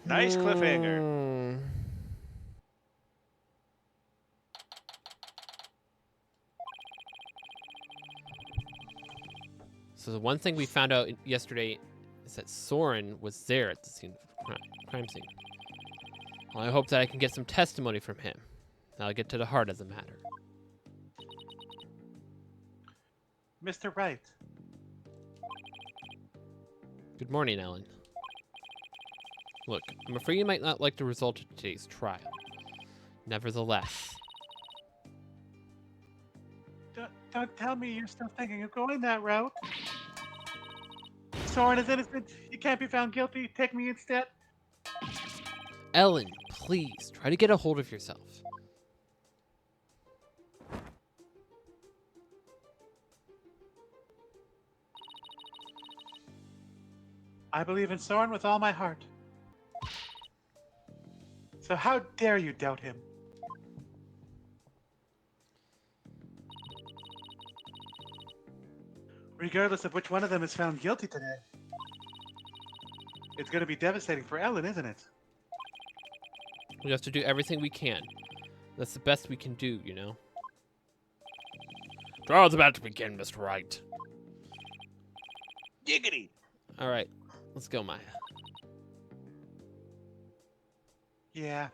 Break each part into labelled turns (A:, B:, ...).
A: Nice cliffhanger.
B: So the one thing we found out yesterday is that Soren was there at the scene of crime scene. Well, I hope that I can get some testimony from him. That'll get to the heart of the matter.
A: Mr. Wright.
B: Good morning, Ellen. Look, I'm afraid you might not like the result of today's trial. Nevertheless.
A: Don't tell me you're still thinking of going that route. Soren is innocent. He can't be found guilty. Take me instead.
B: Ellen, please, try to get a hold of yourself.
A: I believe in Soren with all my heart. So how dare you doubt him? Regardless of which one of them is found guilty today, it's going to be devastating for Ellen, isn't it?
B: We have to do everything we can. That's the best we can do, you know? Trial's about to begin, Mr. Wright.
A: Giggity!
B: Alright, let's go, Maya.
A: Yeah.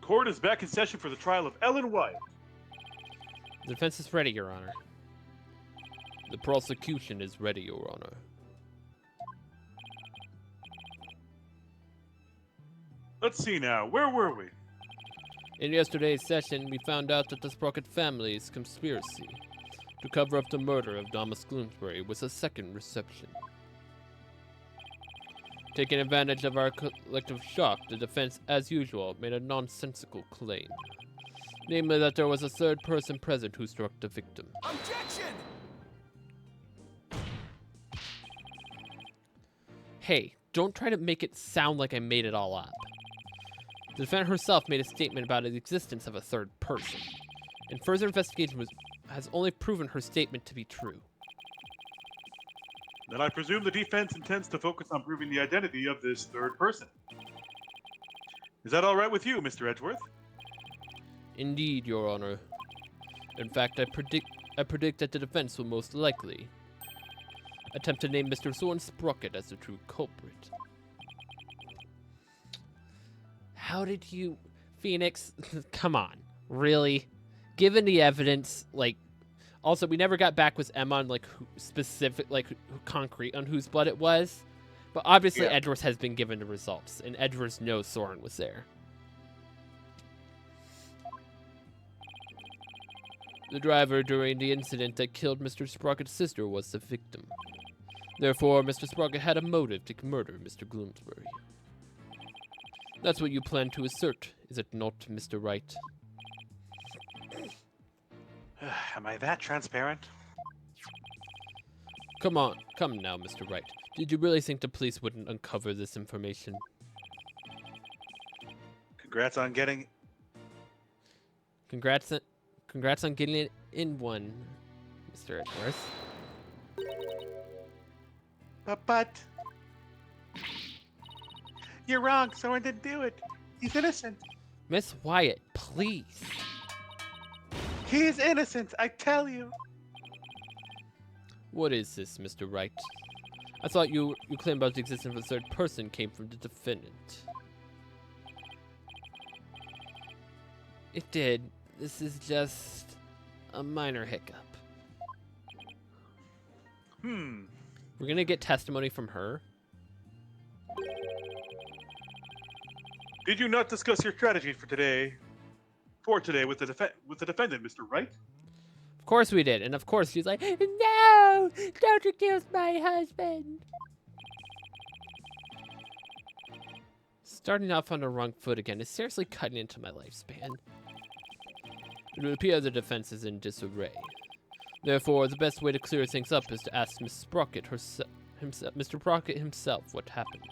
A: Court is back in session for the trial of Ellen White.
B: The defense is ready, Your Honor. The prosecution is ready, Your Honor.
A: Let's see now, where were we?
B: In yesterday's session, we found out that the Sprocket family's conspiracy to cover up the murder of Thomas Gloomsbury was a second reception. Taking advantage of our collective shock, the defense, as usual, made a nonsensical claim. Namely, that there was a third person present who struck the victim.
C: Objection!
B: Hey, don't try to make it sound like I made it all up. The defendant herself made a statement about the existence of a third person, and further investigation has only proven her statement to be true.
A: Then I presume the defense intends to focus on proving the identity of this third person. Is that all right with you, Mr. Edgeworth?
B: Indeed, Your Honor. In fact, I predict that the defense will most likely attempt to name Mr. Soren Sprocket as the true culprit. How did you... Phoenix, come on. Really? Given the evidence, like... Also, we never got back with Emma on, like, specific, like, concrete on whose blood it was. But obviously,
A: Yeah.
B: Edgeworth has been given the results, and Edgeworth knows Soren was there. The driver during the incident that killed Mr. Sprocket's sister was the victim. Therefore, Mr. Sprocket had a motive to murder Mr. Gloomsbury. That's what you plan to assert, is it not, Mr. Wright?
A: Am I that transparent?
B: Come on, come now, Mr. Wright. Did you really think the police wouldn't uncover this information?
A: Congrats on getting...
B: Congrats on getting it in one, Mr. Edgeworth.
A: But... You're wrong, Soren didn't do it. He's innocent.
B: Miss Wyatt, please.
A: He is innocent, I tell you.
B: What is this, Mr. Wright? I thought you claim about the existence of a third person came from the defendant. It did. This is just a minor hiccup. We're gonna get testimony from her.
A: Did you not discuss your strategy for today with the defendant, Mr. Wright?
B: Of course we did, and of course she's like, no! Don't accuse my husband! Starting off on the wrong foot again is seriously cutting into my lifespan. It would appear the defense is in disarray. Therefore, the best way to clear things up is to ask Miss Sprocket herself, Mr. Sprocket himself, what happened.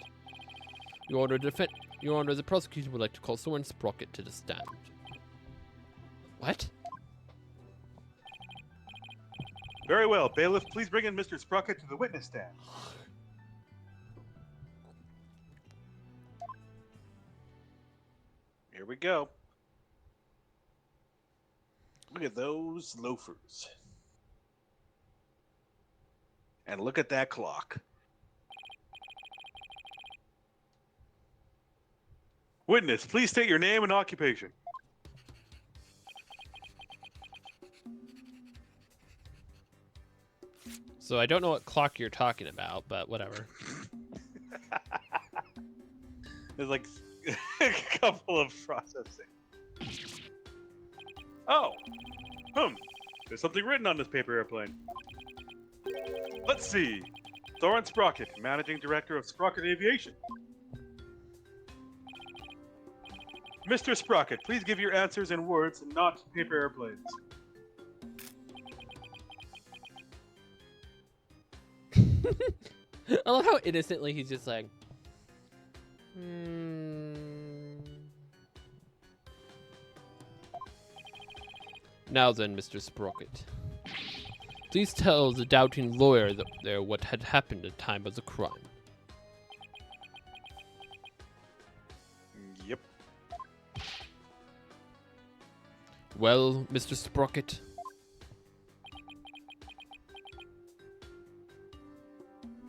B: Your Honor, the prosecutor would like to call Soren Sprocket to the stand. What?
A: Very well. Bailiff, please bring in Mr. Sprocket to the witness stand. Here we go. Look at those loafers. And look at that clock. Witness, please state your name and occupation.
B: So I don't know what clock you're talking about, but whatever.
A: There's like a couple of processing. Oh. There's something written on this paper airplane. Let's see. Soren Sprocket, Managing Director of Sprocket Aviation. Mr. Sprocket, please give your answers in words and not paper airplanes.
B: I love how innocently he's just like, Now then, Mr. Sprocket, please tell the doubting lawyer there what had happened at the time of the crime.
A: Yep.
B: Well, Mr. Sprocket.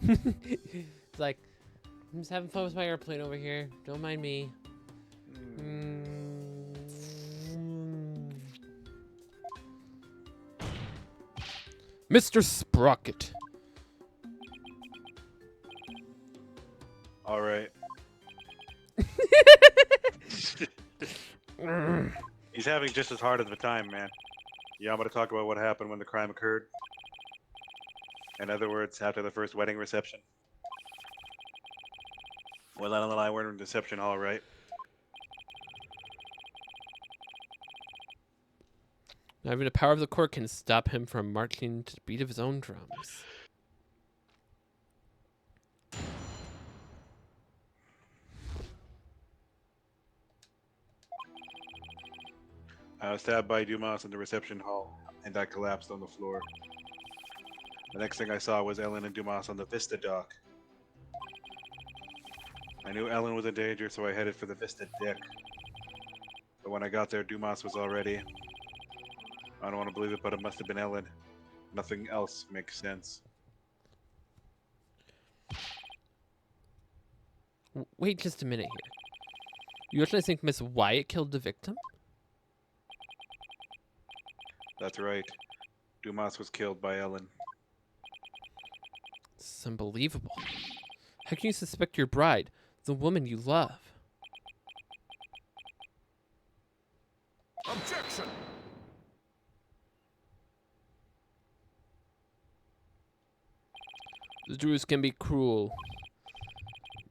B: It's like, I'm just having fun with my airplane over here. Don't mind me. Mr. Sprocket.
A: All right. He's having just as hard of a time, man. Yeah, I'm going to talk about what happened when the crime occurred. In other words, after the first wedding reception. Well, Ellen and I were in the reception hall, right?
B: Not even the power of the court can stop him from marching to the beat of his own drums.
A: I was stabbed by Dumas in the reception hall, and I collapsed on the floor. The next thing I saw was Ellen and Dumas on the Vista dock. I knew Ellen was in danger, so I headed for the Vista deck. But when I got there, Dumas was already... I don't want to believe it, but it must have been Ellen. Nothing else makes sense.
B: Wait just a minute here. You actually think Miss Wyatt killed the victim?
A: That's right. Dumas was killed by Ellen.
B: It's unbelievable. How can you suspect your bride, the woman you love?
C: Objection!
B: The Druids can be cruel.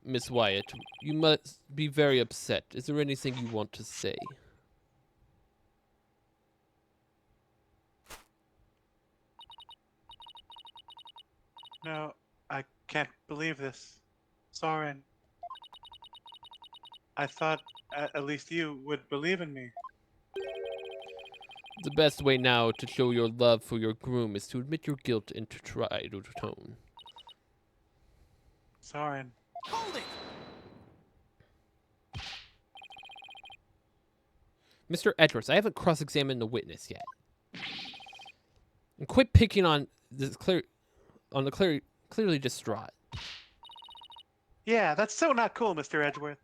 B: Miss Wyatt, you must be very upset. Is there anything you want to say?
A: No, I can't believe this. Soren. I thought at least you would believe in me.
B: The best way now to show your love for your groom is to admit your guilt and to try to atone.
A: Soren.
C: Hold it!
B: Mr. Edwards, I haven't cross-examined the witness yet. And quit picking on this clearly distraught.
A: Yeah, that's so not cool, Mr. Edgeworth.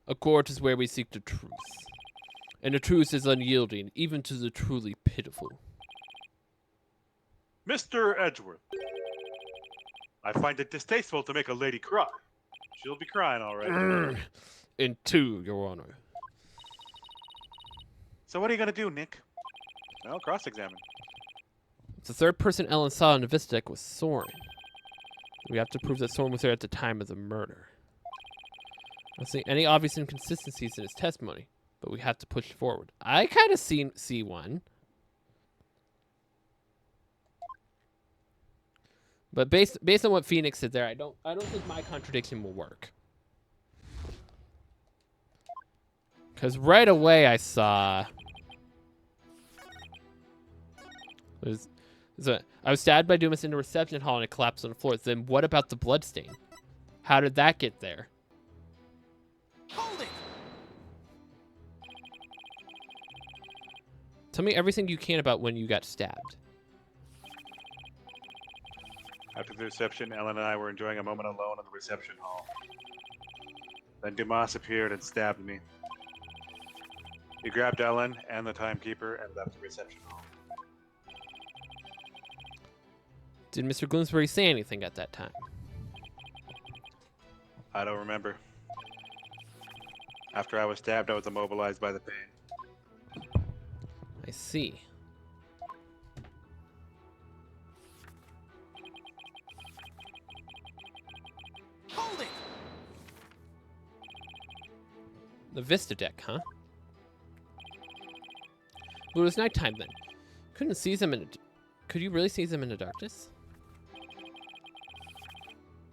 B: A court is where we seek the truth. And the truth is unyielding, even to the truly pitiful.
A: Mr. Edgeworth. I find it distasteful to make a lady cry. She'll be crying, all right.
B: And two, Your Honor.
A: So what are you going to do, Nick? Well, cross-examine.
B: The third person Ellen saw in the Vista deck was Soren. We have to prove that Soren was there at the time of the murder. I don't see any obvious inconsistencies in his testimony, but we have to push forward. I kind of see one. But based on what Phoenix said there, I don't think my contradiction will work. Because right away I saw... I was stabbed by Dumas in the reception hall and it collapsed on the floor. Then what about the bloodstain? How did that get there?
C: Hold it!
B: Tell me everything you can about when you got stabbed.
A: After the reception, Ellen and I were enjoying a moment alone in the reception hall. Then Dumas appeared and stabbed me. He grabbed Ellen and the timekeeper and left the reception hall.
B: Did Mr. Gloomsbury say anything at that time?
A: I don't remember. After I was stabbed, I was immobilized by the pain.
B: I see.
C: Hold it!
B: The Vista deck, huh? Well, it was nighttime then. Couldn't see them in... Could you really see them in the darkness?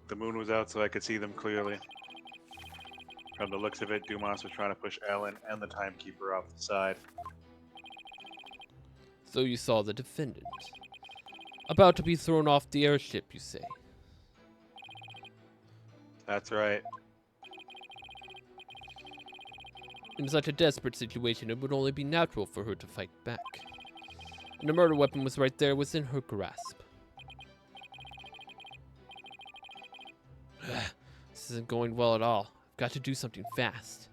A: The moon was out so I could see them clearly. From the looks of it, Dumas was trying to push Ellen and the timekeeper off the side.
B: So you saw the defendant. About to be thrown off the airship, you say?
A: That's right.
B: In such a desperate situation, it would only be natural for her to fight back. And the murder weapon was right there within her grasp. This isn't going well at all. I've got to do something fast.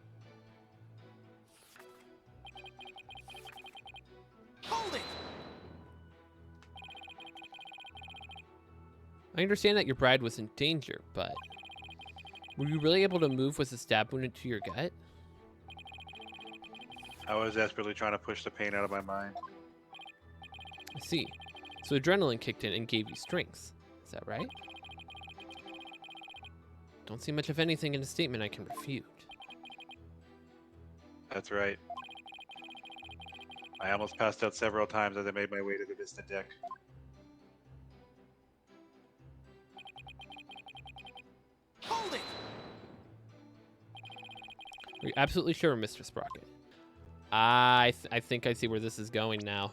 C: Hold it!
B: I understand that your bride was in danger, but... Were you really able to move with a stab wound into your gut?
A: I was desperately trying to push the pain out of my mind.
B: I see. So adrenaline kicked in and gave you strength. Is that right? Don't see much of anything in the statement I can refute.
A: That's right. I almost passed out several times as I made my way to the Vista deck.
C: Hold it!
B: Are you absolutely sure, Mr. Sprocket? I think I see where this is going now.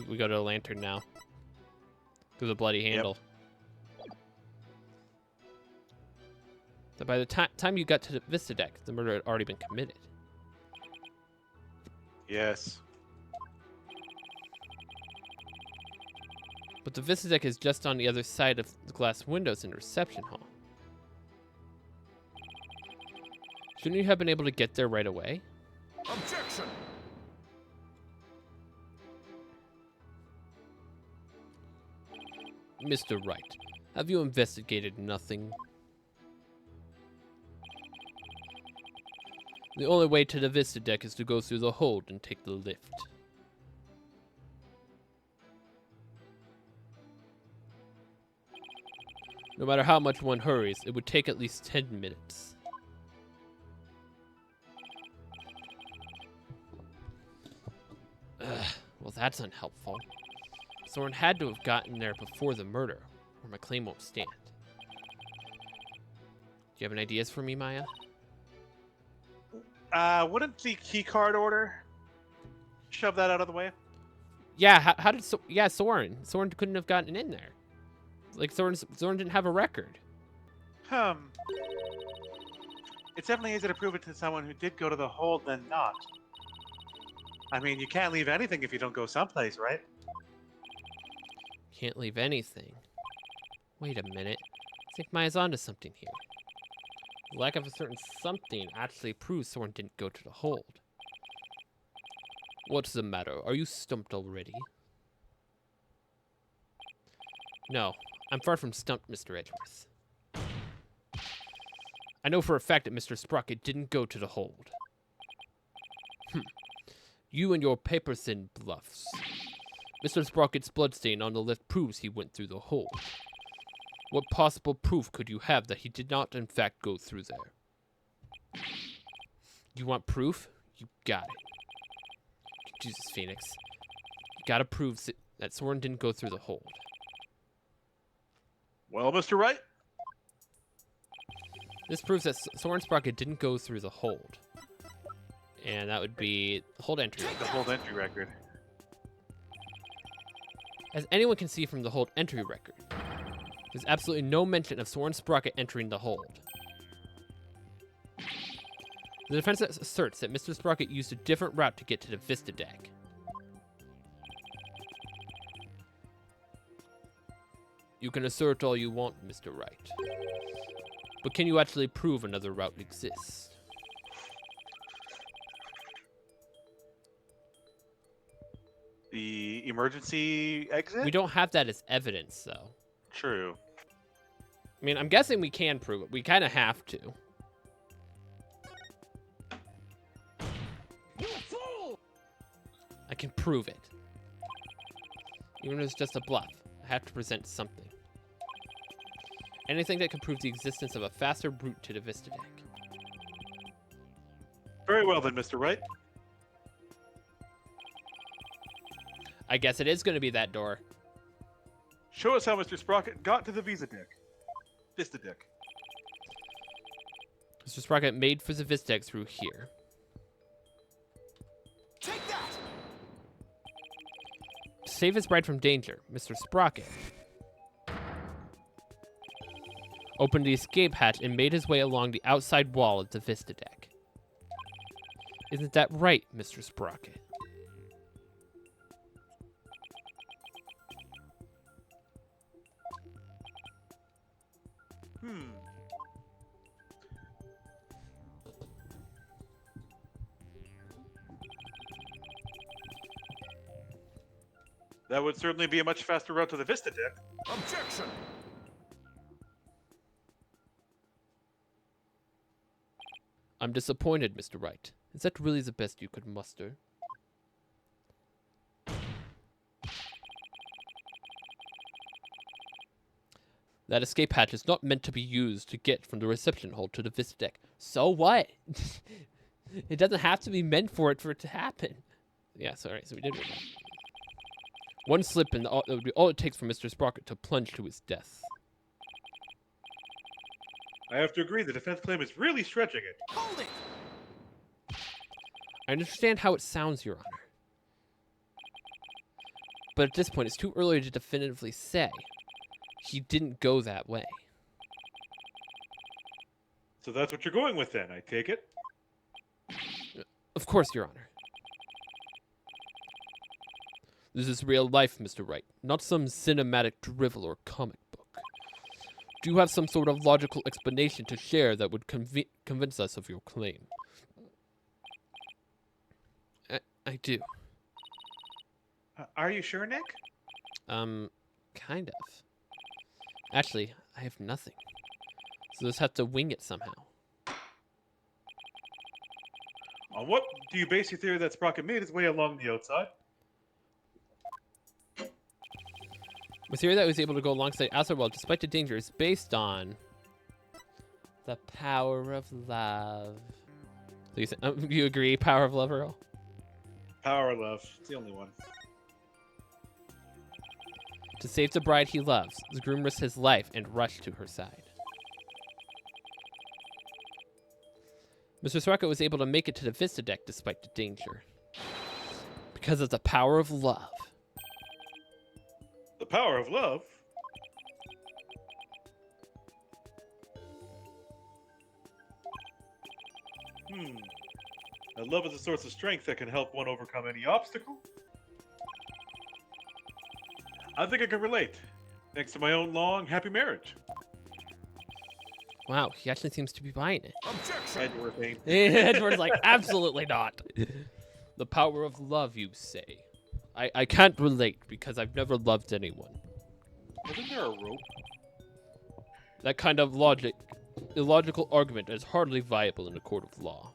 B: We go to the lantern now. There's a bloody handle. So by the time you got to the Vista deck, the murder had already been committed.
A: Yes.
B: But the Vista deck is just on the other side of the glass windows in the reception hall. Shouldn't you have been able to get there right away?
C: Objection!
B: Mr. Wright, have you investigated nothing? The only way to the Vista deck is to go through the hold and take the lift. No matter how much one hurries, it would take at least 10 minutes. Well, that's unhelpful. Soren had to have gotten there before the murder, or my claim won't stand. Do you have any ideas for me, Maya?
A: Wouldn't the keycard order shove that out of the way?
B: Yeah, how did Soren? Soren couldn't have gotten in there. Like Soren didn't have a record.
A: It's definitely easier to prove it to someone who did go to the hold than not. I mean, you can't leave anything if you don't go someplace, right?
B: Can't leave anything. Wait a minute. I think Maya's onto something here. The lack of a certain something actually proves Soren didn't go to the hold. What's the matter? Are you stumped already? No, I'm far from stumped, Mr. Edgeworth. I know for a fact that Mr. Sprocket didn't go to the hold. You and your paper-thin bluffs. Mr. Sprocket's bloodstain on the lift proves he went through the hold. What possible proof could you have that he did not, in fact, go through there? You want proof? You got it. Jesus, Phoenix. You gotta prove that Soren didn't go through the hold.
A: Well, Mr. Wright?
B: This proves that Soren Sprocket didn't go through the hold. And that would be the hold entry.
A: The hold entry record.
B: As anyone can see from the hold entry record, there's absolutely no mention of Soren Sprocket entering the hold. The defense asserts that Mr. Sprocket used a different route to get to the Vista deck. You can assert all you want, Mr. Wright. But can you actually prove another route exists?
A: The emergency exit?
B: We don't have that as evidence, though.
A: True.
B: I mean, I'm guessing we can prove it. We kind of have to.
C: You fool!
B: I can prove it. Even if it's just a bluff, I have to present something. Anything that can prove the existence of a faster route to the Vista deck.
A: Very well then, Mr. Wright.
B: I guess it is going to be that door.
A: Show us how Mr. Sprocket got to the Vista deck. Vista deck.
B: Mr. Sprocket made for the Vista deck through here.
C: Take that!
B: To save his bride from danger, Mr. Sprocket opened the escape hatch and made his way along the outside wall of the Vista deck. Isn't that right, Mr. Sprocket?
A: That would certainly be a much faster route to the Vista deck.
C: Objection!
B: I'm disappointed, Mr. Wright. Is that really the best you could muster? That escape hatch is not meant to be used to get from the reception hall to the Vista deck. So what? It doesn't have to be meant for it to happen. Yeah, sorry, so we did. One slip and that would be all it takes for Mr. Sprocket to plunge to his death.
A: I have to agree, the defense claim is really stretching it.
C: Hold it!
B: I understand how it sounds, Your Honor. But at this point, it's too early to definitively say. He didn't go that way.
A: So that's what you're going with then, I take it?
B: Of course, Your Honor. This is real life, Mr. Wright, not some cinematic drivel or comic book. Do you have some sort of logical explanation to share that would convince us of your claim? I do.
A: Are you sure, Nick?
B: Kind of. Actually, I have nothing. So just have to wing it somehow.
A: On what do you base your theory that Sprocket made his way along the outside?
B: The theory that he was able to go alongside outside wall despite the danger is based on the power of love. So you agree, power of love, Earl?
A: Power of love. It's the only one.
B: To save the bride he loves, the groom risks his life and rushed to her side. Mr. Sprocket was able to make it to the Vista deck despite the danger. Because of the power of love.
A: The power of love? Now, love is a source of strength that can help one overcome any obstacle. I think I can relate, thanks to my own long, happy marriage.
B: Wow, he actually seems to be buying it.
C: Objection!
A: Edward Payne.
B: Edward's like, absolutely not. The power of love, you say. I can't relate because I've never loved anyone.
A: Wasn't there a rope?
B: That kind of illogical argument is hardly viable in a court of law.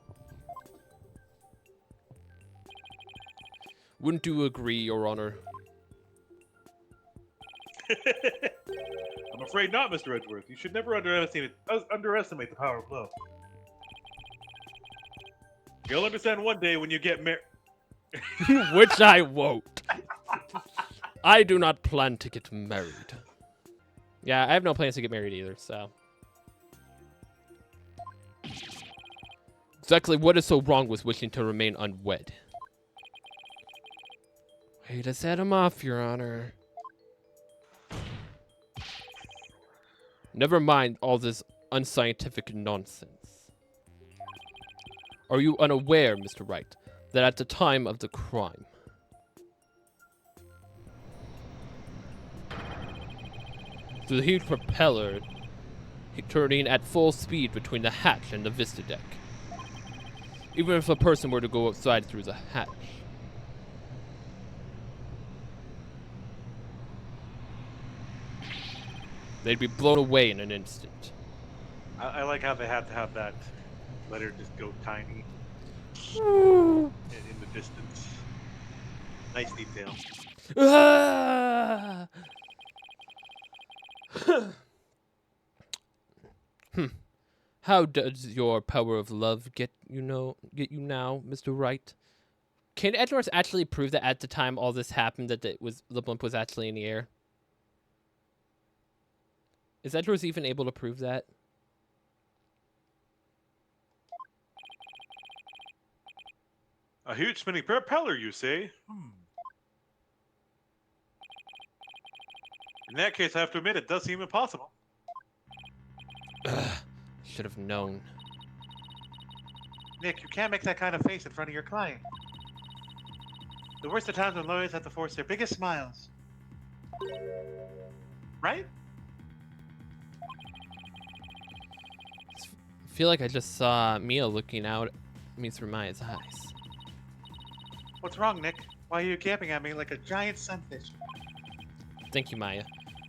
B: Wouldn't you agree, Your Honor?
A: I'm afraid not, Mr. Edgeworth. You should never underestimate the power of love. You'll understand one day when you get married.
B: Which I won't. I do not plan to get married. Yeah, I have no plans to get married either, so. Exactly what is so wrong with wishing to remain unwed? Way to set him off, Your Honor. Never mind all this unscientific nonsense. Are you unaware, Mr. Wright, that at the time of the crime, the huge propeller turning at full speed between the hatch and the vista deck, even if a person were to go outside through the hatch, they'd be blown away in an instant.
A: I like how they had to have that letter just go tiny in the distance. Nice detail.
B: Ah! How does your power of love get you now, Mr. Wright? Can Edwards actually prove that at the time all this happened that the blimp was actually in the air? Is Edwards even able to prove that?
A: A huge spinning propeller, you say? In that case, I have to admit, it does seem impossible.
B: Should have known.
A: Nick, you can't make that kind of face in front of your client. The worst of times when lawyers have to force their biggest smiles. Right?
B: I feel like I just saw Mia looking out at me through Maya's eyes.
A: What's wrong, Nick? Why are you camping at me like a giant sunfish?
B: Thank you, Maya.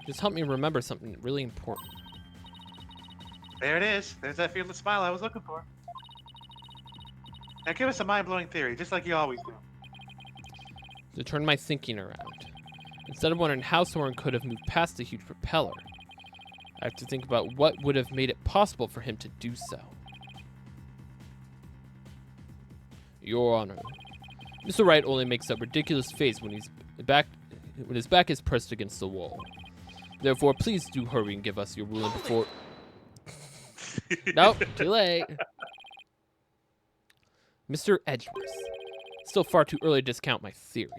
B: Just helped me remember something really important.
A: There it is. There's that fearless smile I was looking for. Now give us a mind-blowing theory, just like you always do.
B: To turn my thinking around. Instead of wondering how someone could have moved past the huge propeller, I have to think about what would have made it possible for him to do so. Your Honor, Mr. Wright only makes that ridiculous face when his back is pressed against the wall. Therefore, please do hurry and give us your ruling before... Nope, too late. Mr. Edgeworth, still far too early to discount my theory.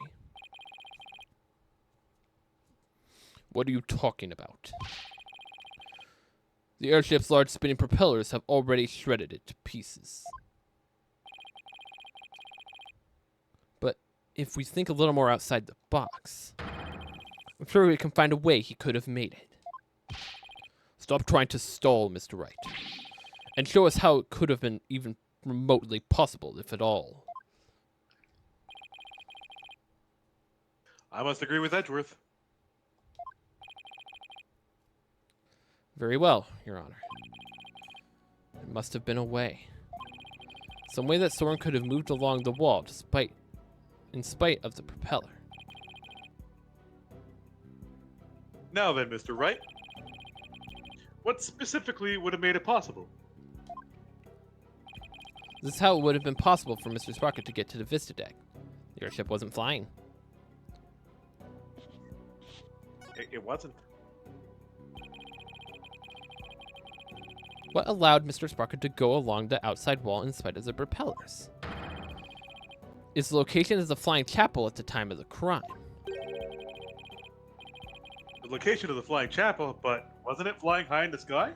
B: What are you talking about? The airship's large spinning propellers have already shredded it to pieces. But if we think a little more outside the box, I'm sure we can find a way he could have made it. Stop trying to stall, Mr. Wright, and show us how it could have been even remotely possible, if at all.
A: I must agree with Edgeworth.
B: Very well, Your Honor. There must have been a way. Some way that Soren could have moved along the wall in spite of the propeller.
A: Now then, Mr. Wright. What specifically would have made it possible?
B: This is how it would have been possible for Mr. Sprocket to get to the Vista deck. The airship wasn't flying.
A: It wasn't.
B: What allowed Mr. Sprocket to go along the outside wall in spite of the propellers? Its location is the flying chapel at the time of the crime.
A: The location of the flying chapel, but wasn't it flying high in the sky?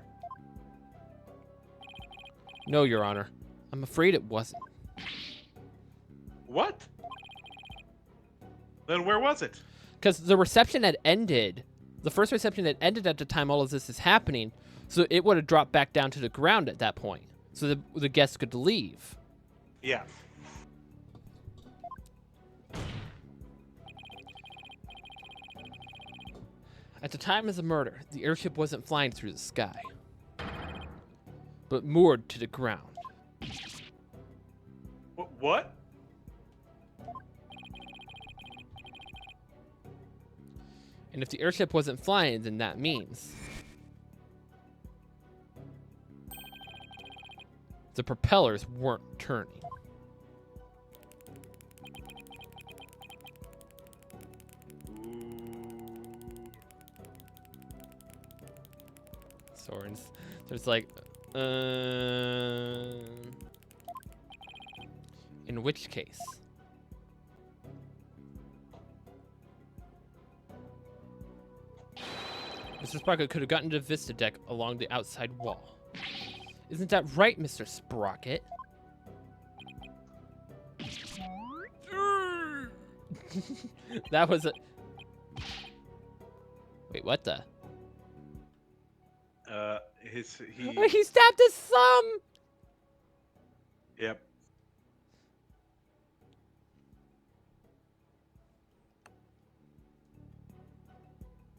B: No, Your Honor. I'm afraid it wasn't.
A: What? Then where was it?
B: Because the reception had ended. The first reception had ended at the time all of this is happening, so it would have dropped back down to the ground at that point, so the guests could leave.
A: Yeah.
B: At the time of the murder, the airship wasn't flying through the sky, but moored to the ground.
A: What?
B: And if the airship wasn't flying, then that means the propellers weren't turning. dinosaurs. There's like, in which case? Mr. Sprocket could have gotten to the Vista deck along the outside wall. Isn't that right, Mr. Sprocket? That was a... Wait, what the?
A: He
B: He stabbed his thumb!
A: Yep.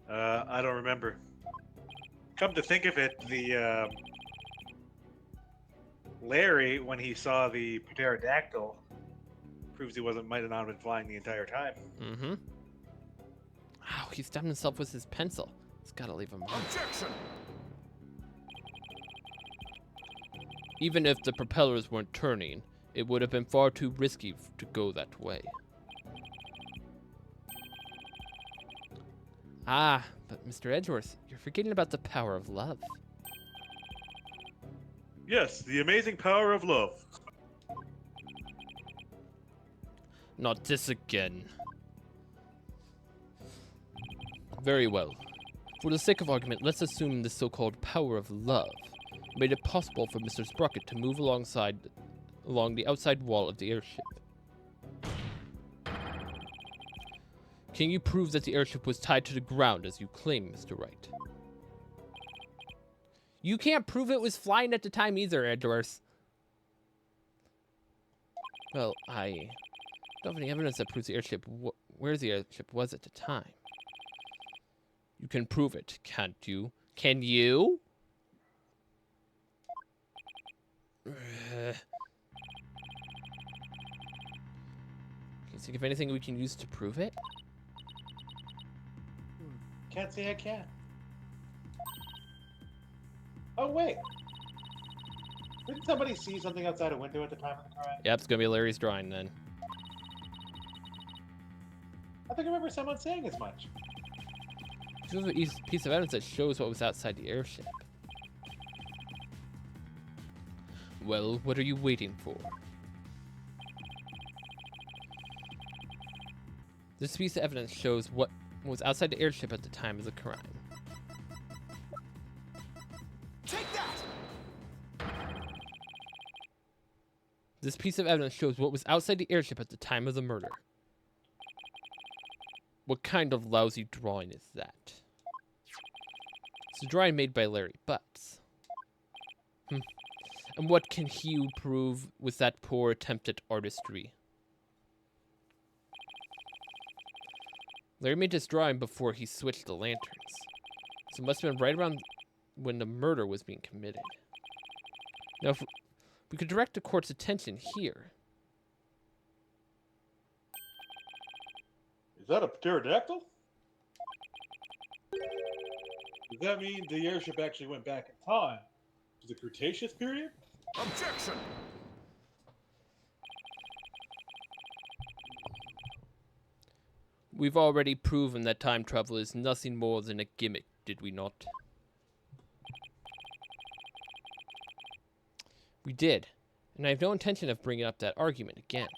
A: I don't remember. Come to think of it, the Larry, when he saw the pterodactyl, proves he might have not been flying the entire time.
B: Mm-hmm. Wow, he stabbed himself with his pencil. It's gotta leave him alone.
C: Objection!
B: Even if the propellers weren't turning, it would have been far too risky to go that way. Ah, but Mr. Edgeworth, you're forgetting about the power of love.
A: Yes, the amazing power of love.
B: Not this again. Very well. For the sake of argument, let's assume the so-called power of love made it possible for Mr. Sprocket to move along the outside wall of the airship. Can you prove that the airship was tied to the ground as you claim, Mr. Wright? You can't prove it was flying at the time either, Edgeworth. Well, I don't have any evidence that proves the airship where the airship was at the time. You can prove it, can't you? Can you? Can you think of anything we can use to prove it?
A: Can't say I can. Oh, wait. Didn't somebody see something outside a window at the time of the crime?
B: Yep, it's gonna be Larry's drawing then.
A: I think I remember someone saying as much.
B: This is a piece of evidence that shows what was outside the airship. Well, what are you waiting for? This piece of evidence shows what was outside the airship at the time of the crime.
C: Take that!
B: This piece of evidence shows what was outside the airship at the time of the murder. What kind of lousy drawing is that? It's a drawing made by Larry Butts. And what can he prove with that poor attempt at artistry? Larry made this drawing before he switched the lanterns. So it must have been right around when the murder was being committed. Now, if we could direct the court's attention here.
A: Is that a pterodactyl? Does that mean the airship actually went back in time to the Cretaceous period?
C: Objection!
B: We've already proven that time travel is nothing more than a gimmick, did we not? We did, and I have no intention of bringing up that argument again.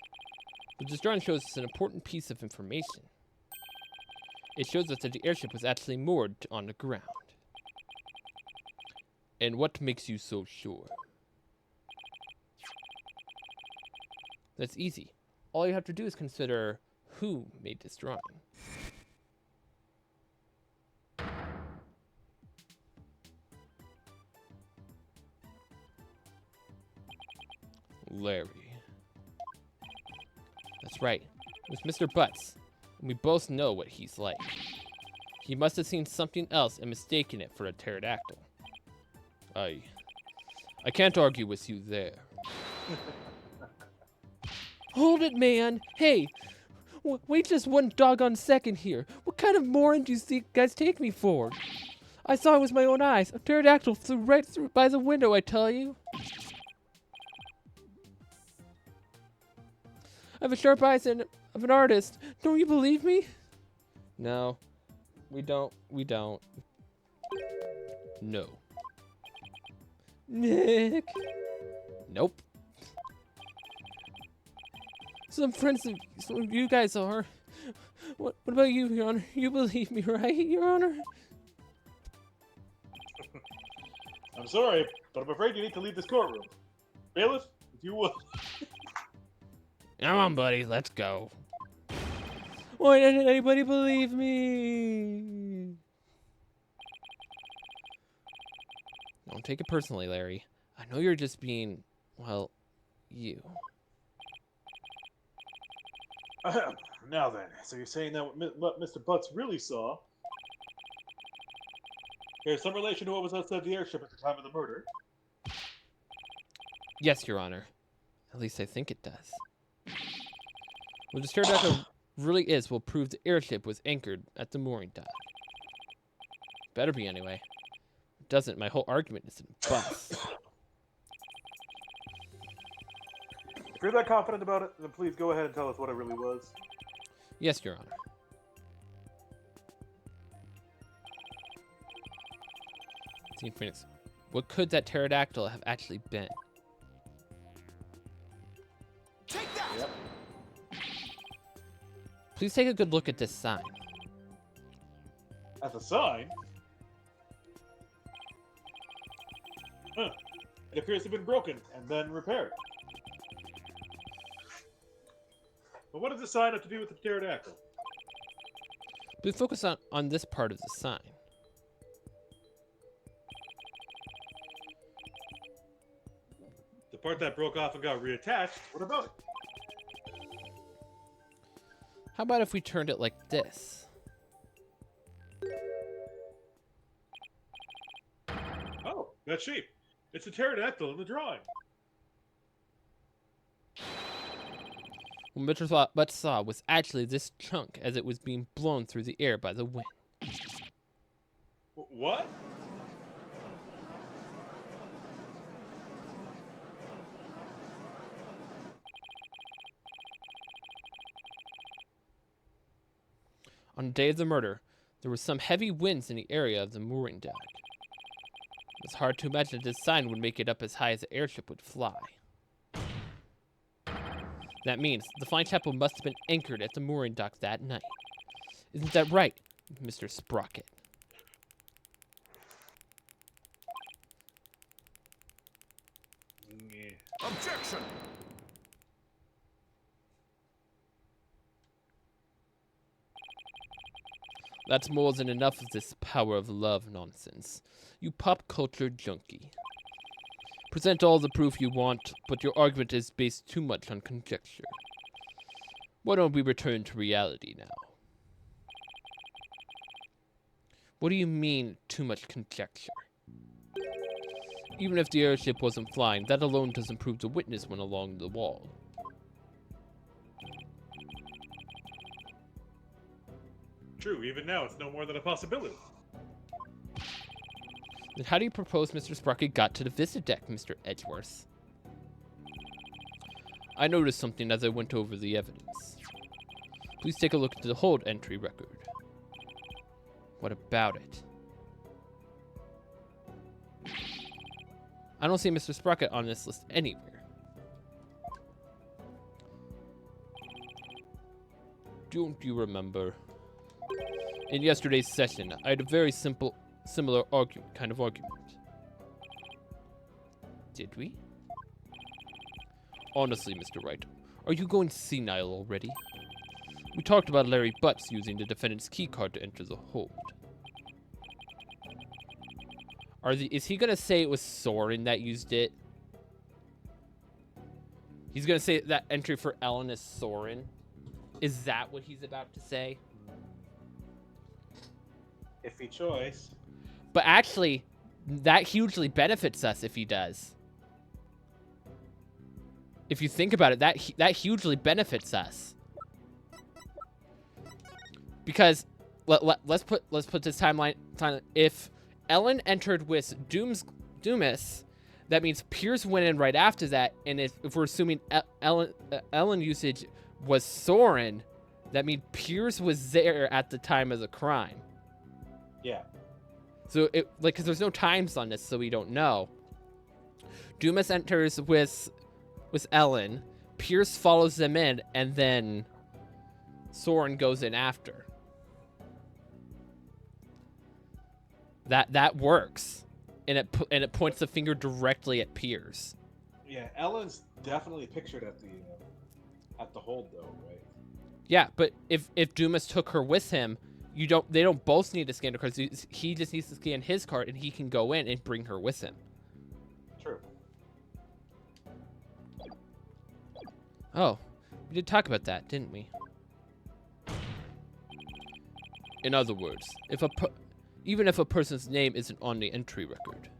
B: But this drawing shows us an important piece of information. It shows us that the airship was actually moored on the ground. And what makes you so sure? That's easy. All you have to do is consider who made this drawing. Larry. That's right. It was Mr. Butts, and we both know what he's like. He must have seen something else and mistaken it for a pterodactyl. I can't argue with you there. Hold it, man! Hey! Wait just one doggone second here. What kind of moron do you guys take me for? I saw it with my own eyes. A pterodactyl flew right through by the window, I tell you. I have a sharp eyes of an artist. Don't you believe me? No. We don't. No. Nick. Nope. Some of you guys are. What about you, Your Honor? You believe me, right, Your Honor?
A: I'm sorry, but I'm afraid you need to leave this courtroom. Bailiff, if you would.
B: Come on, buddy, let's go. Why didn't anybody believe me? Don't take it personally, Larry. I know you're just being, well, you.
A: Now then, so you're saying that what Mr. Butts really saw there's some relation to what was outside the airship at the time of the murder?
B: Yes, Your Honor. At least I think it does. What this pterodactyl really is will prove the airship was anchored at the mooring dock. Better be anyway. If it doesn't, my whole argument is a bust.
A: If you're that confident about it, then please go ahead and tell us what it really was.
B: Yes, Your Honor. Team Phoenix, what could that pterodactyl have actually been?
C: Take that!
A: Yep.
B: Please take a good look at this sign.
A: At the sign? Huh. It appears to have been broken and then repaired. But what does the sign have to do with the pterodactyl?
B: Please focus on this part of the sign.
A: The part that broke off and got reattached? What about it?
B: How about if we turned it like this?
A: Oh, that shape. It's a pterodactyl in the drawing.
B: What Mr. Butts saw was actually this chunk as it was being blown through the air by the wind.
A: What?
B: On the day of the murder, there were some heavy winds in the area of the mooring dock. It's hard to imagine this sign would make it up as high as the airship would fly. That means the flying chapel must have been anchored at the mooring dock that night. Isn't that right, Mr. Sprocket?
A: Yeah.
C: Objection!
B: That's more than enough of this power of love nonsense. You pop culture junkie. Present all the proof you want, but your argument is based too much on conjecture. Why don't we return to reality now? What do you mean, too much conjecture? Even if the airship wasn't flying, that alone doesn't prove the witness went along the wall.
A: True, even now it's no more than a possibility.
B: Then how do you propose Mr. Sprocket got to the visit deck, Mr. Edgeworth? I noticed something as I went over the evidence. Please take a look at the hold entry record. What about it? I don't see Mr. Sprocket on this list anywhere. Don't you remember? In yesterday's session, I had a very similar kind of argument. Did we? Honestly, Mr. Wright, are you going senile already? We talked about Larry Butts using the defendant's keycard to enter the hold. Is he gonna say it was Soren that used it? He's gonna say that entry for Ellen is Soren? Is that what he's about to say?
A: Iffy choice.
B: But actually, that hugely benefits us if he does. If you think about it, that hugely benefits us. Because let's put this timeline. If Ellen entered with Doomis, that means Pierce went in right after that. And if we're assuming Ellen usage was Soren, that means Pierce was there at the time of the crime.
A: Yeah.
B: So because there's no times on this, so we don't know. Dumas enters with Ellen. Pierce follows them in, and then Soren goes in after. That works, and it points the finger directly at Pierce.
A: Yeah, Ellen's definitely pictured at the hold though, right?
B: Yeah, but if Dumas took her with him, they don't both need to scan her cards. He just needs to scan his card, and he can go in and bring her with him.
A: True.
B: Oh, we did talk about that, didn't we? In other words, even if a person's name isn't on the entry record,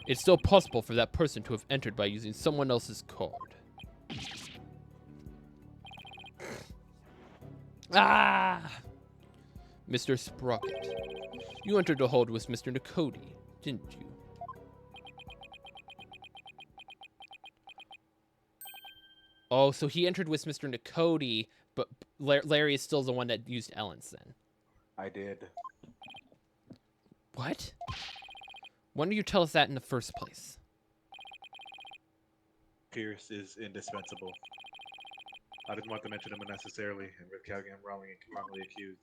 B: it's still possible for that person to have entered by using someone else's card. Ah! Mr. Sprocket, you entered the hold with Mr. Nakoti, didn't you? Oh, so he entered with Mr. Nakoti, but Larry is still the one that used Ellen's then.
A: I did.
B: What? When did you tell us that in the first place?
A: Pierce is indispensable. I didn't want to mention him unnecessarily and risk having him wrongly accused.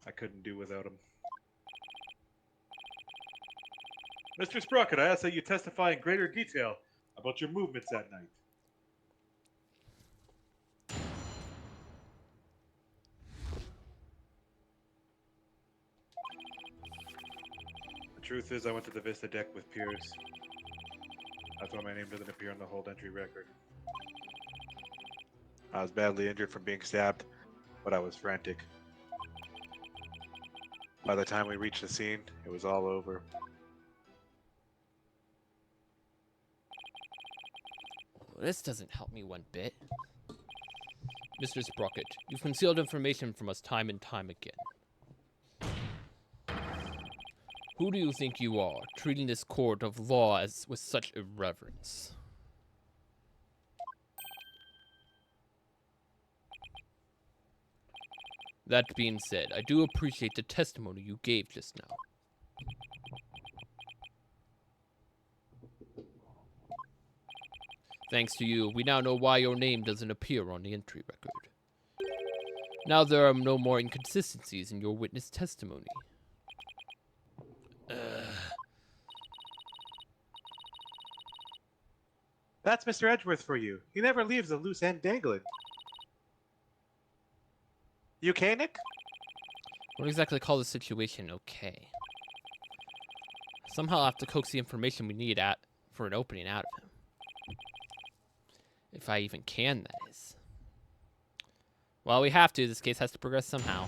A: I couldn't do without him. Mr. Sprocket, I ask that you testify in greater detail about your movements that night. The truth is, I went to the Vista deck with Pierce. That's why my name doesn't appear on the hold entry record. I was badly injured from being stabbed, but I was frantic. By the time we reached the scene, it was all over.
B: This doesn't help me one bit. Mr. Sprocket, you've concealed information from us time and time again. Who do you think you are, treating this court of law with such irreverence? That being said, I do appreciate the testimony you gave just now. Thanks to you, we now know why your name doesn't appear on the entry record. Now there are no more inconsistencies in your witness testimony.
A: That's Mr. Edgeworth for you. He never leaves a loose end dangling. You okay, Nick?
B: What exactly call the situation okay? Somehow I'll have to coax the information we need for an opening out of him. If I even can, that is. Well, we have to. This case has to progress somehow.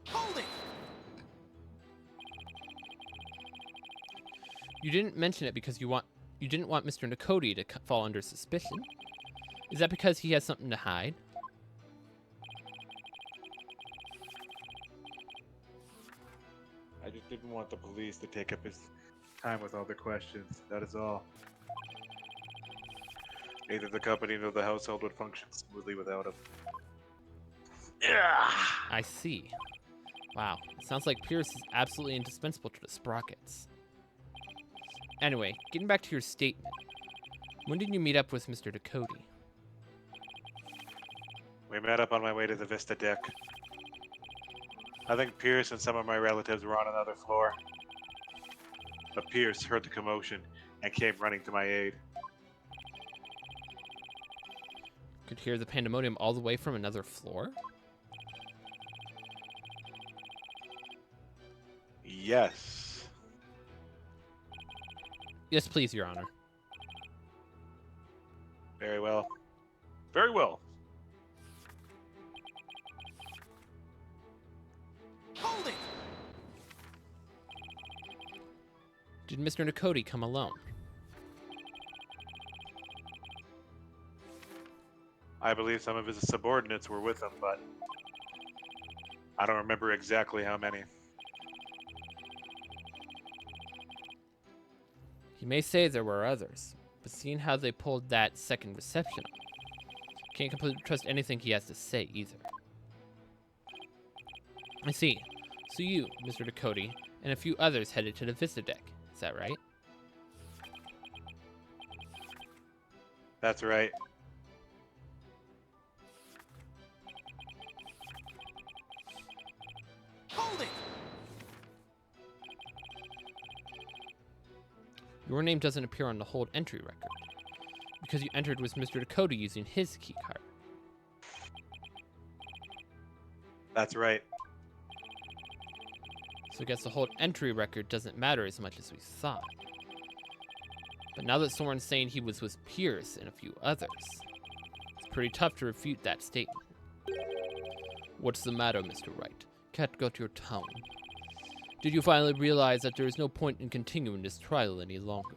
C: Hold it!
B: You didn't mention it because you didn't want Mr. Nakoti to fall under suspicion. Is that because he has something to hide?
A: I just didn't want the police to take up his time with all their questions. That is all. Neither the company nor the household would function smoothly without him. Yeah.
B: I see. Wow, it sounds like Pierce is absolutely indispensable to the Sprockets. Anyway, getting back to your statement. When did you meet up with Mr. Nakoti?
A: We met up on my way to the Vista deck. I think Pierce and some of my relatives were on another floor. But Pierce heard the commotion and came running to my aid.
B: Could hear the pandemonium all the way from another floor?
A: Yes.
B: Yes, please, Your Honor.
A: Very well. Very well.
C: Hold it!
B: Did Mr. Nakoti come alone?
A: I believe some of his subordinates were with him, but I don't remember exactly how many.
B: He may say there were others, but seeing how they pulled that second reception, can't completely trust anything he has to say either. I see. So you, Mr. Ducote, and a few others headed to the Vista deck. Is that right?
A: That's right.
C: Hold it!
B: Your name doesn't appear on the hold entry record. Because you entered with Mr. Ducote using his keycard.
A: That's right.
B: So I guess the hold entry record doesn't matter as much as we thought. But now that Soren's saying he was with Pierce and a few others, it's pretty tough to refute that statement. What's the matter, Mr. Wright? Can't got your tongue. Did you finally realize that there is no point in continuing this trial any longer?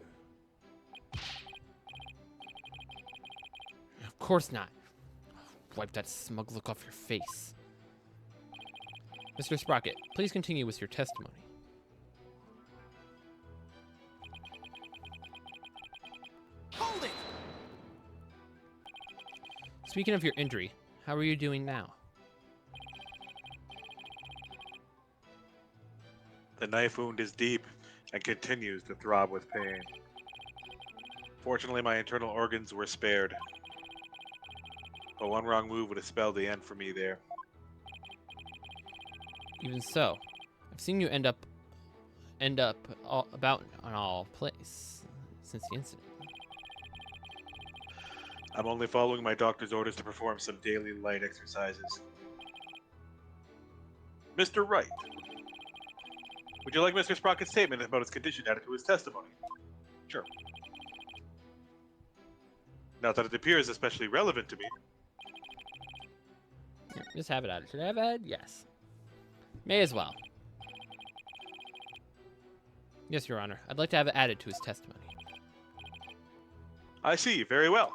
B: Of course not. Wipe that smug look off your face. Mr. Sprocket, please continue with your testimony.
C: Hold it!
B: Speaking of your injury, how are you doing now?
A: The knife wound is deep and continues to throb with pain. Fortunately, my internal organs were spared. But one wrong move would have spelled the end for me there.
B: Even so, I've seen you end up about on all place since the incident.
A: I'm only following my doctor's orders to perform some daily light exercises. Mr. Wright, would you like Mr. Sprocket's statement about his condition added to his testimony? Sure. Not that it appears especially relevant to me.
B: Here, just have it added. Should I have it? Yes. May as well. Yes, Your Honor. I'd like to have it added to his testimony.
A: I see, very well.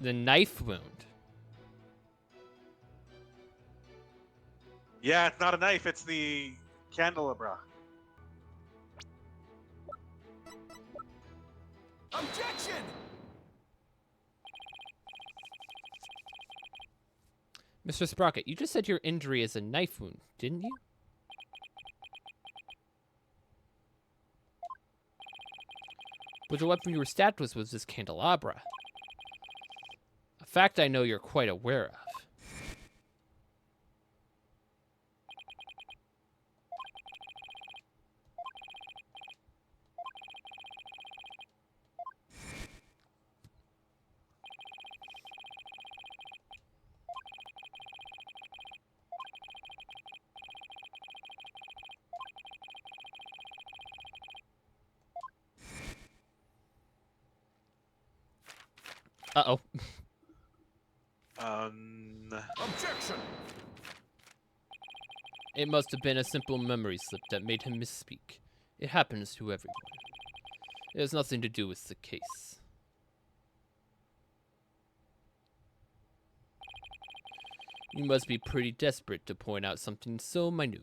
B: The knife wound.
A: Yeah, it's not a knife, it's the candelabra.
C: Objection!
B: Mr. Sprocket, you just said your injury is a knife wound, didn't you? But the weapon you were stabbed with was this candelabra. A fact I know you're quite aware of. Uh-oh.
C: Objection!
B: It must have been a simple memory slip that made him misspeak. It happens to everyone. It has nothing to do with the case. You must be pretty desperate to point out something so minute.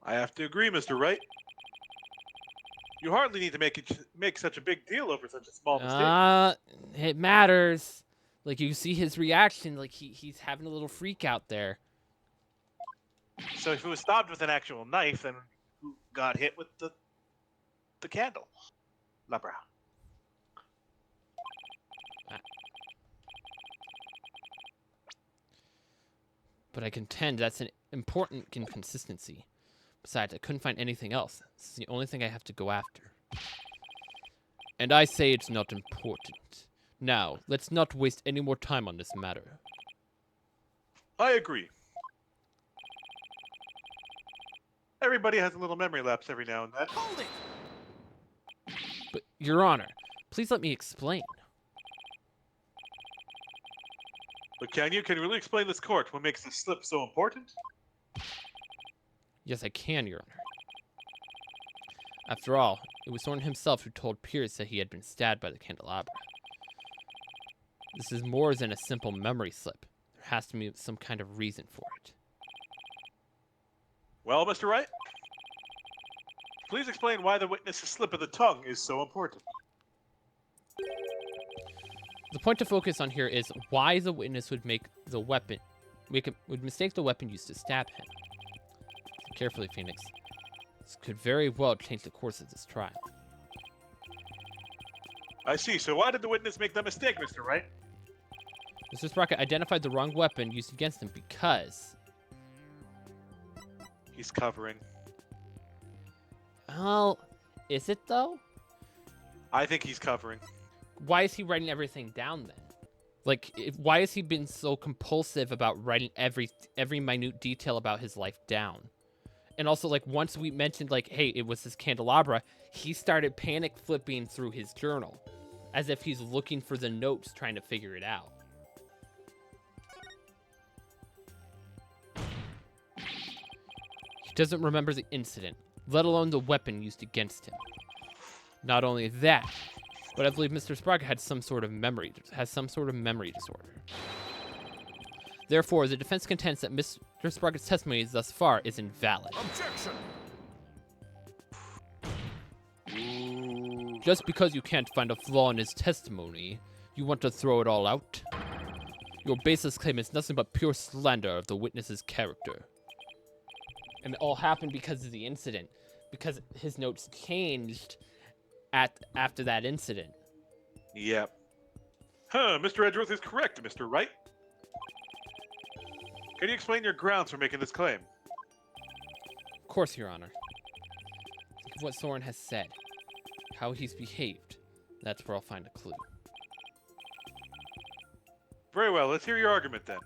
A: I have to agree, Mr. Wright. You hardly need to make such a big deal over such a small mistake.
B: It matters. Like, you see his reaction, like he's having a little freak out there.
A: So if it was stabbed with an actual knife, then who got hit with the candle? Labra.
B: But I contend that's an important inconsistency. Besides, I couldn't find anything else. This is the only thing I have to go after. And I say it's not important. Now, let's not waste any more time on this matter.
A: I agree. Everybody has a little memory lapse every now and then.
C: Hold it!
B: But, Your Honor, please let me explain.
A: But can you really explain this court what makes this slip so important?
B: Yes, I can, Your Honor. After all, it was Soren himself who told Pierce that he had been stabbed by the candelabra. This is more than a simple memory slip. There has to be some kind of reason for it.
A: Well, Mr. Wright, please explain why the witness's slip of the tongue is so important.
B: The point to focus on here is why the witness would would mistake the weapon used to stab him. Carefully, Phoenix. This could very well change the course of this trial.
A: I see. So why did the witness make that mistake, Mr. Wright?
B: Mr. Sprocket identified the wrong weapon used against him because...
A: He's covering.
B: Well, is it though?
A: I think he's covering.
B: Why is he writing everything down then? Like, why has he been so compulsive about writing every minute detail about his life down? And also, like, once we mentioned, like, hey, it was his candelabra, he started panic flipping through his journal, as if he's looking for the notes, trying to figure it out. He doesn't remember the incident, let alone the weapon used against him. Not only that, but I believe Mr. Sprocket has some sort of memory disorder. Therefore, the defense contends that Mr. Sprocket's testimony thus far is invalid.
C: Objection!
B: Just because you can't find a flaw in his testimony, you want to throw it all out? Your baseless claim is nothing but pure slander of the witness's character. And it all happened because of the incident, because his notes changed after that incident.
A: Yep. Huh, Mr. Edgeworth is correct, Mr. Wright. Can you explain your grounds for making this claim?
B: Of course, Your Honor. Think of what Soren has said, how he's behaved. That's where I'll find a clue.
A: Very well, let's hear your argument then.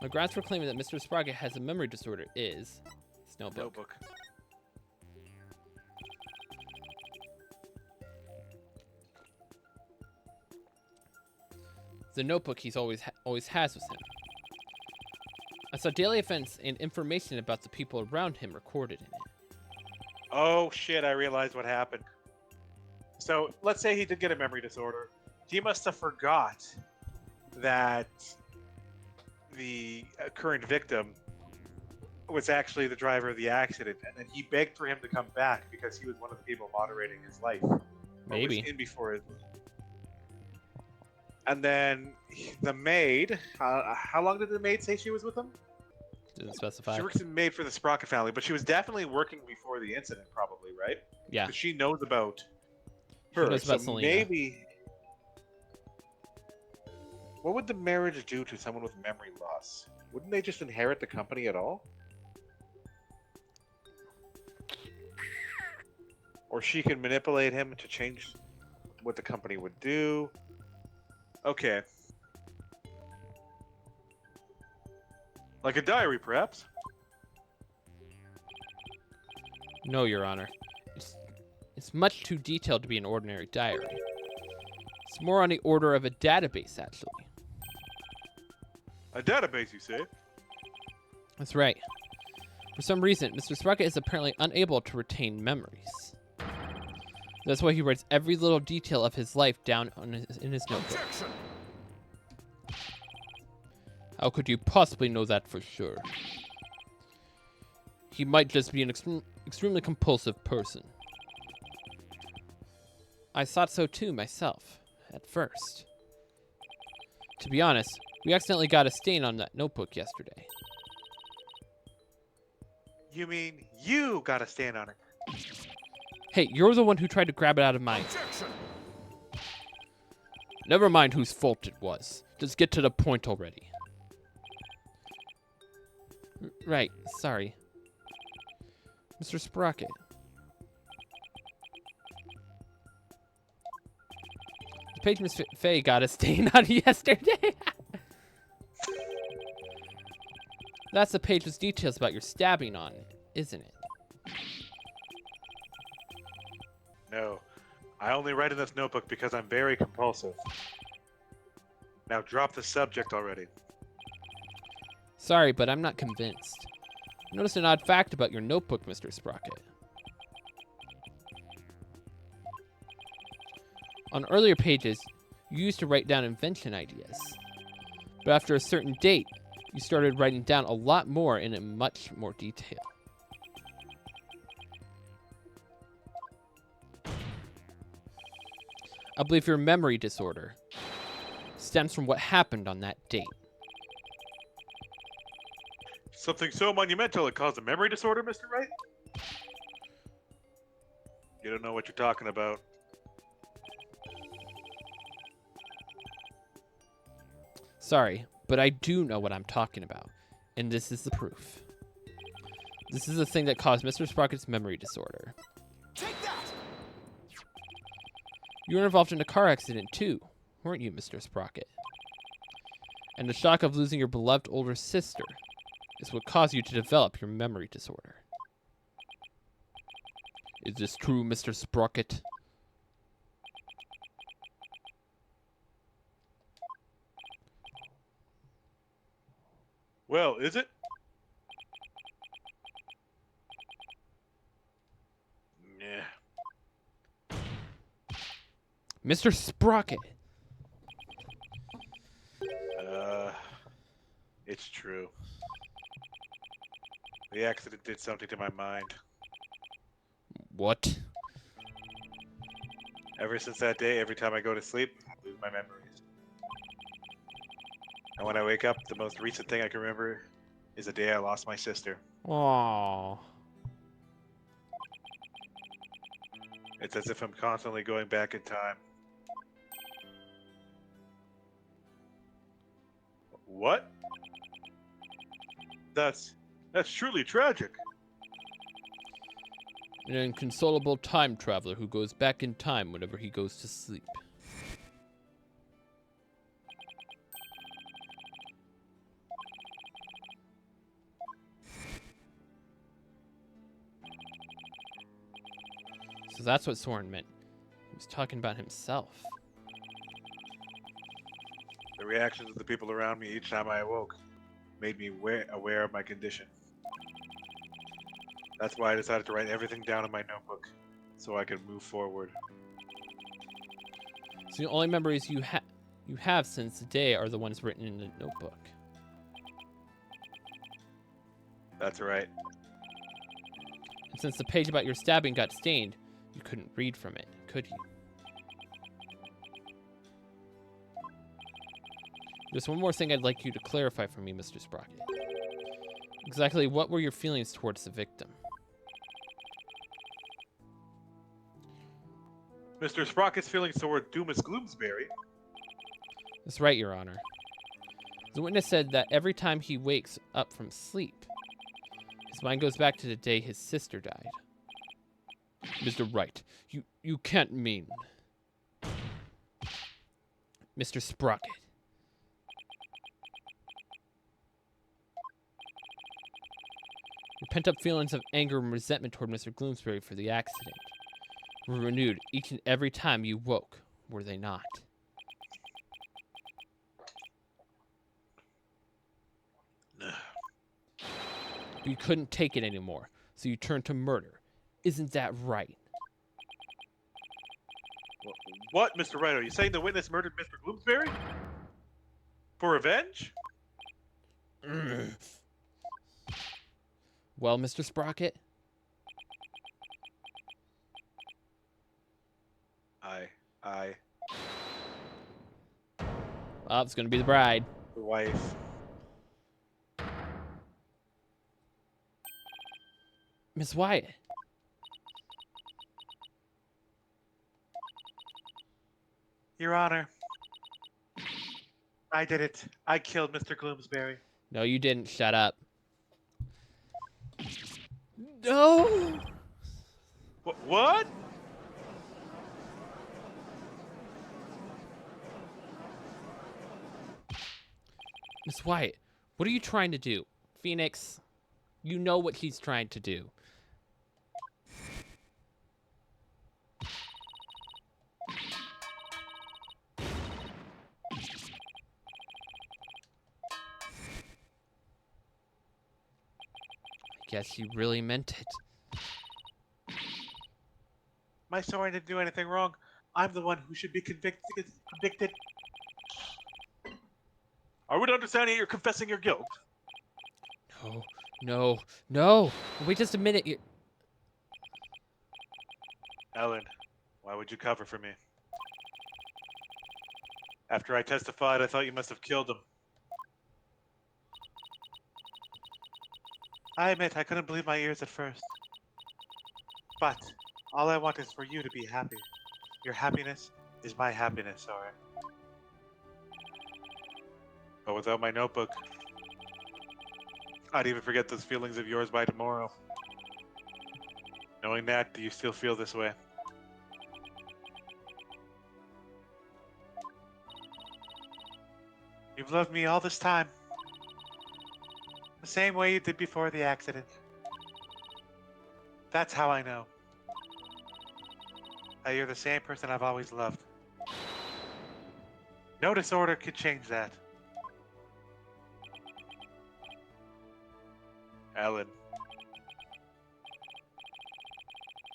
B: My grounds for claiming that Mr. Sprocket has a memory disorder is this notebook.
A: Notebook.
B: The notebook he's always has with him. I saw daily events and information about the people around him recorded in it.
A: Oh shit, I realized what happened. So, let's say he did get a memory disorder. He must have forgot that the current victim was actually the driver of the accident, and then he begged for him to come back because he was one of the people moderating his life.
B: Maybe.
A: Was in before his... And then the maid, how long did the maid say she was with him?
B: Didn't specify.
A: She works as maid for the Sprocket family, but she was definitely working before the incident, probably, right?
B: Yeah.
A: 'Cause she knows about
B: She
A: her.
B: knows about
A: So
B: Selena.
A: maybe... What would the marriage do to someone with memory loss? Wouldn't they just inherit the company at all? Or she can manipulate him to change what the company would do. Okay. Like a diary, perhaps?
B: No, Your Honor. It's much too detailed to be an ordinary diary. It's more on the order of a database, actually.
A: A database, you say?
B: That's right. For some reason, Mr. Sprocket is apparently unable to retain memories. That's why he writes every little detail of his life down in his notebook.
C: Objection!
B: How could you possibly know that for sure? He might just be an extremely compulsive person. I thought so too myself, at first. To be honest, we accidentally got a stain on that notebook yesterday.
A: You mean you got to stand on it?
B: Hey, you're the one who tried to grab it out of my...
C: Objection!
B: Never mind whose fault it was. Just get to the point already. Right, sorry. Mr. Sprocket. The page Miss Faye got a stain on yesterday. That's the page with details about your stabbing on it, isn't it?
A: No. I only write in this notebook because I'm very compulsive. Now drop the subject already.
B: Sorry, but I'm not convinced. I noticed an odd fact about your notebook, Mr. Sprocket. On earlier pages, you used to write down invention ideas. But after a certain date, you started writing down a lot more and in much more detail. I believe your memory disorder stems from what happened on that date.
A: Something so monumental it caused a memory disorder, Mr. Wright? You don't know what you're talking about.
B: Sorry, but I do know what I'm talking about, and this is the proof. This is the thing that caused Mr. Sprocket's memory disorder.
C: Take that!
B: You were involved in a car accident too, weren't you, Mr. Sprocket? And the shock of losing your beloved older sister is what caused you to develop your memory disorder. Is this true, Mr. Sprocket?
A: Well, is it? Yeah.
B: Mr. Sprocket!
A: It's true. The accident did something to my mind.
B: What?
A: Ever since that day, every time I go to sleep, I lose my memories. And when I wake up, the most recent thing I can remember is the day I lost my sister.
B: Aww.
A: It's as if I'm constantly going back in time. What? That's truly tragic.
B: An inconsolable time traveler who goes back in time whenever he goes to sleep. So that's what Soren meant. He was talking about himself.
A: The reactions of the people around me each time I awoke made me aware of my condition. That's why I decided to write everything down in my notebook, so I could move forward.
B: So the only memories you have since the day are the ones written in the notebook.
A: That's right.
B: And since the page about your stabbing got stained, you couldn't read from it, could you? There's one more thing I'd like you to clarify for me, Mr. Sprocket. Exactly what were your feelings towards the victim?
A: Mr. Sprocket's feelings toward Dumas Gloomsbury.
B: That's right, Your Honor. The witness said that every time he wakes up from sleep, his mind goes back to the day his sister died. Mr. Wright, you can't mean... Mr. Sprocket. Your pent-up feelings of anger and resentment toward Mr. Gloomsbury for the accident were renewed each and every time you woke, were they not? You couldn't take it anymore, so you turned to murder. Isn't that right?
A: What, Mr. Wright? Are you saying the witness murdered Mr. Gloomsbury? For revenge?
B: Well, Mr. Sprocket? Well, it's gonna be the bride.
A: The wife.
B: Miss Wyatt.
A: Your Honor. I did it. I killed Mr. Gloomsbury.
B: No, you didn't. Shut up. No!
A: What?
B: Miss Wyatt, what are you trying to do? Phoenix, you know what he's trying to do. I guess he really meant it.
A: My sorry didn't do anything wrong. I'm the one who should be convicted. Are we to understand that you're confessing your guilt?
B: No. Wait just a minute.
A: Ellen, why would you cover for me? After I testified, I thought you must have killed him. I admit I couldn't believe my ears at first. But all I want is for you to be happy. Your happiness is my happiness, alright? But without my notebook, I'd even forget those feelings of yours by tomorrow. Knowing that, do you still feel this way? You've loved me all this time. The same way you did before the accident. That's how I know that you're the same person I've always loved. No disorder could change that. Ellen.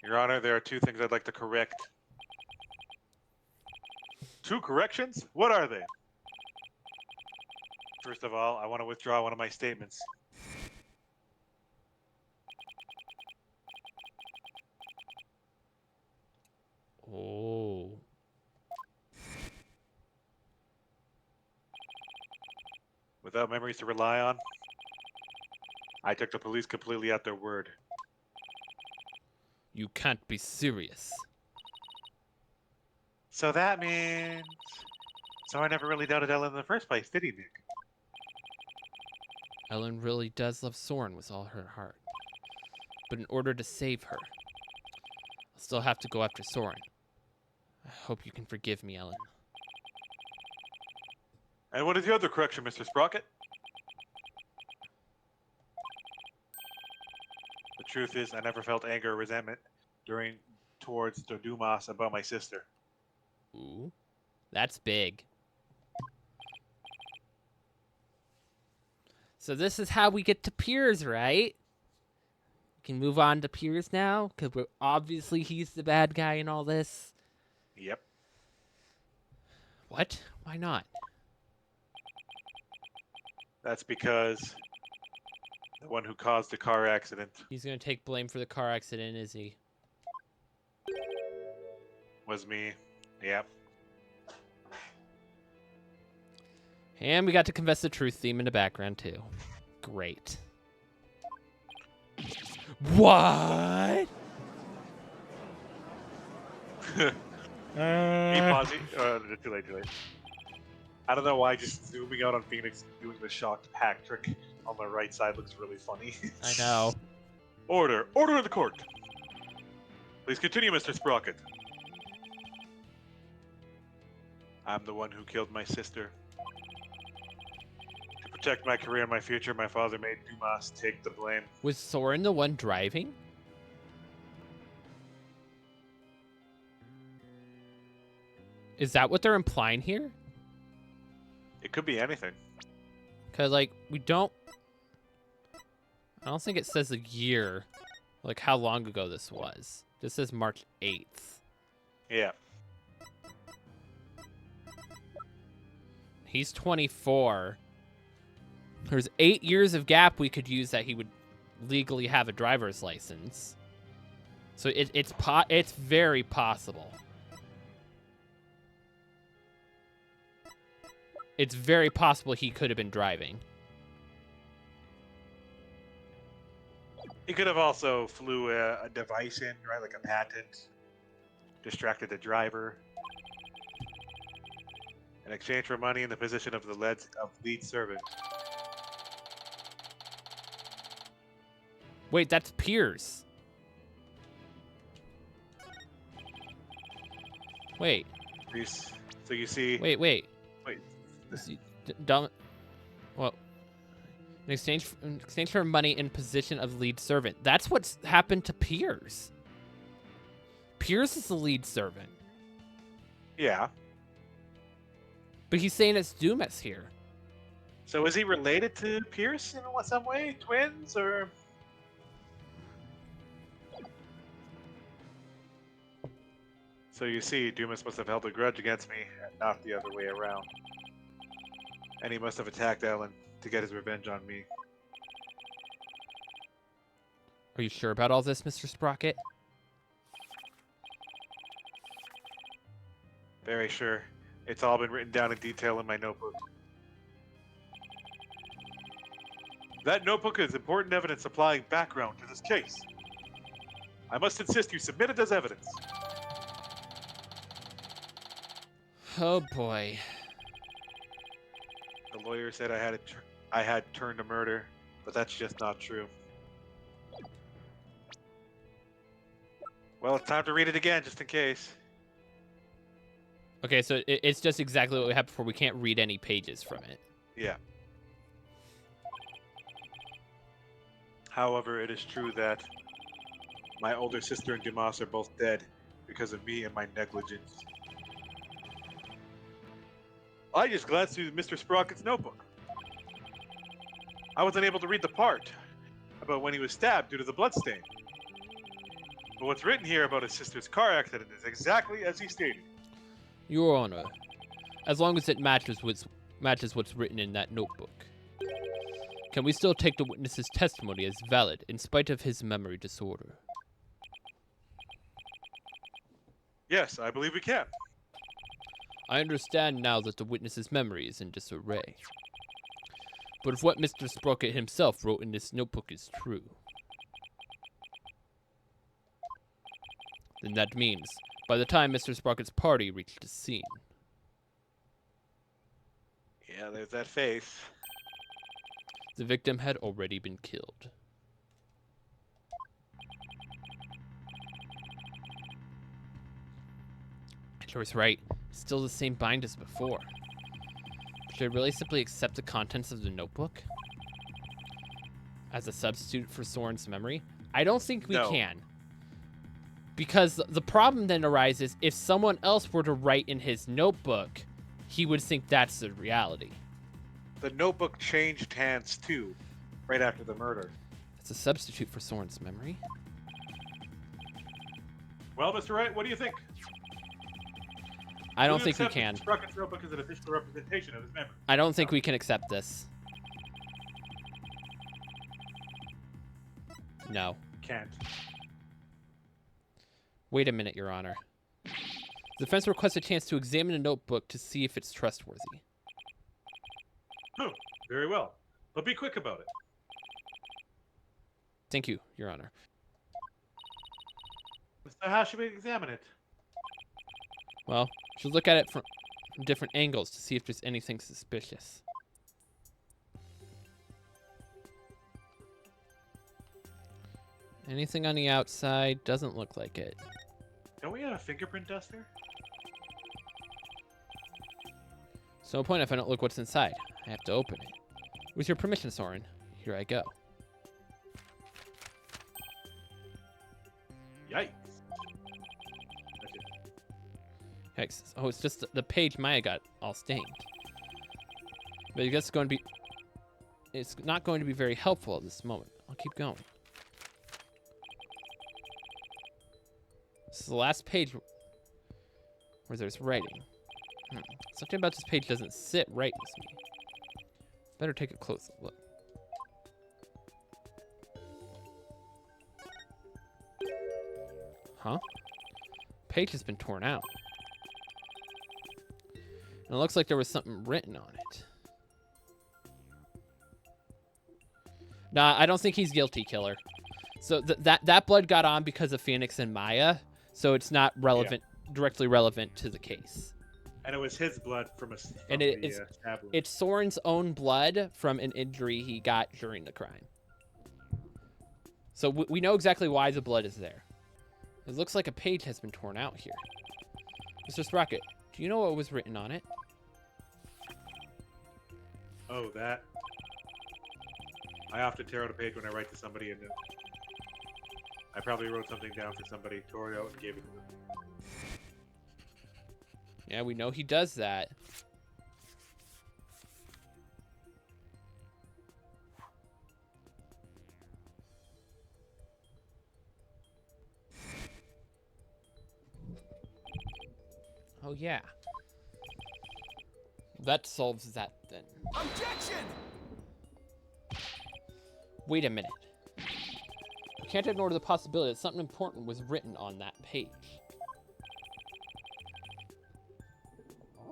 A: Your Honor, there are two things I'd like to correct. Two corrections? What are they? First of all, I want to withdraw one of my statements.
B: Oh.
A: Without memories to rely on, I took the police completely at their word.
B: You can't be serious.
A: So that means... So I never really doubted Ellen in the first place, did he, Nick?
B: Ellen really does love Soren with all her heart. But in order to save her, I'll still have to go after Soren. I hope you can forgive me, Ellen.
A: And what is the other correction, Mr. Sprocket? The truth is, I never felt anger or resentment towards Dumas about my sister.
B: Ooh. That's big. So this is how we get to Piers, right? We can move on to Piers now, because obviously he's the bad guy in all this.
A: Yep.
B: What? Why not?
A: That's because the one who caused the car accident
B: He's gonna take blame for the car accident, is he?
A: was me. Yep.
B: And we got to confess the truth theme in the background, too. Great. What?
A: Hey, Posy. Too late. I don't know why just zooming out on Phoenix and doing the shocked hack trick on the right side looks really funny.
B: I know.
A: Order in the court. Please continue, Mr. Sprocket. I'm the one who killed my sister. To protect my career and my future, my father made Dumas take the blame.
B: Was Soren the one driving? Is that what they're implying here?
A: It could be anything.
B: Because, like, we don't... I don't think it says a year. Like, how long ago this was. This says March 8th.
A: Yeah.
B: He's 24. There's 8 years of gap we could use that he would legally have a driver's license. So it's very possible. It's very possible he could have been driving.
A: He could have also flew a device in, right, like a patent, distracted the driver. In exchange for money in the position of the lead servant.
B: Wait, that's Piers. Wait.
A: So you see...
B: Wait.
A: Wait.
B: Dumb. Well, in exchange for money in position of lead servant. That's what's happened to Piers. Piers is the lead servant.
A: Yeah.
B: But he's saying it's Dumas here.
A: So is he related to Pierce in some way? Twins, or...? So you see, Dumas must have held a grudge against me, and not the other way around. And he must have attacked Ellen to get his revenge on me.
B: Are you sure about all this, Mr. Sprocket?
A: Very sure. It's all been written down in detail in my notebook. That notebook is important evidence supplying background to this case. I must insist you submit it as evidence.
B: Oh boy.
A: The lawyer said I had turned a murder, but that's just not true. Well, it's time to read it again, just in case.
B: Okay, so it's just exactly what we had before. We can't read any pages from it.
A: Yeah. However, it is true that my older sister and Dumas are both dead because of me and my negligence. I just glanced through Mr. Sprocket's notebook. I was unable to read the part about when he was stabbed due to the bloodstain. But what's written here about his sister's car accident is exactly as he stated.
B: Your Honor, as long as it matches what's written in that notebook, can we still take the witness's testimony as valid in spite of his memory disorder?
A: Yes, I believe we can.
B: I understand now that the witness's memory is in disarray. But if what Mr. Sprocket himself wrote in this notebook is true, then that means by the time Mr. Sprocket's party reached the scene,
A: Yeah, there's that face.
B: the victim had already been killed. Hitler's right. Still the same bind as before. Should I really simply accept the contents of the notebook as a substitute for Soren's memory? I don't think we can. Because the problem then arises if someone else were to write in his notebook, he would think that's the reality.
A: The notebook changed hands too, right after the murder.
B: It's a substitute for Soren's memory?
A: Well, Mr. Wright, what do you think?
B: I don't think we can.
A: Sprocket's notebook is an official representation of his memory.
B: I don't think we can accept this. No.
A: Can't.
B: Wait a minute, Your Honor. The defense requests a chance to examine the notebook to see if it's trustworthy.
A: Oh, very well. But be quick about it.
B: Thank you, Your Honor.
A: So how should we examine it?
B: Well, we should look at it from different angles to see if there's anything suspicious. Anything on the outside doesn't look like it.
A: Don't we have a fingerprint duster?
B: So no point if I don't look what's inside. I have to open it. With your permission, Soren, here I go.
A: Yikes.
B: Hex. Oh, it's just the page Maya got all stained. But I guess it's not going to be very helpful at this moment. I'll keep going. This is the last page where there's writing. Something about this page doesn't sit right with me. Better take a close look. Huh? Page has been torn out. And it looks like there was something written on it. Nah, I don't think he's guilty, killer. So that blood got on because of Phoenix and Maya, so it's not relevant, directly relevant to the case.
A: And it was his blood from
B: it's Soren's own blood from an injury he got during the crime. So we know exactly why the blood is there. It looks like a page has been torn out here. Mr. Sprocket, do you know what was written on it?
A: Oh, that. I often tear out a page when I write to somebody, and I probably wrote something down for somebody, tore it out, and gave it to them.
B: Yeah, we know he does that. Oh, yeah. That solves that, then.
C: Objection!
B: Wait a minute. You can't ignore the possibility that something important was written on that page.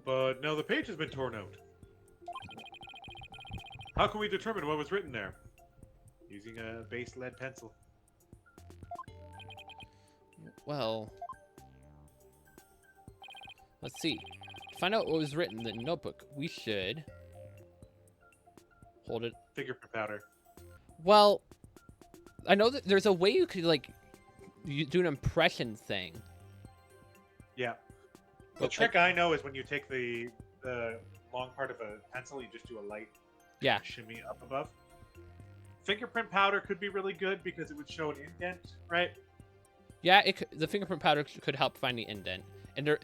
A: But no, the page has been torn out. How can we determine what was written there? Using a base lead pencil.
B: Well, let's see. To find out what was written in the notebook, we should hold it.
A: Fingerprint powder.
B: Well, I know that there's a way you could like you do an impression thing.
A: Yeah. The
B: But,
A: trick I know is when you take the long part of a pencil, you just do a light
B: Yeah.
A: shimmy up above. Fingerprint powder could be really good because it would show an indent, right?
B: Yeah, the fingerprint powder could help find the indent. And there,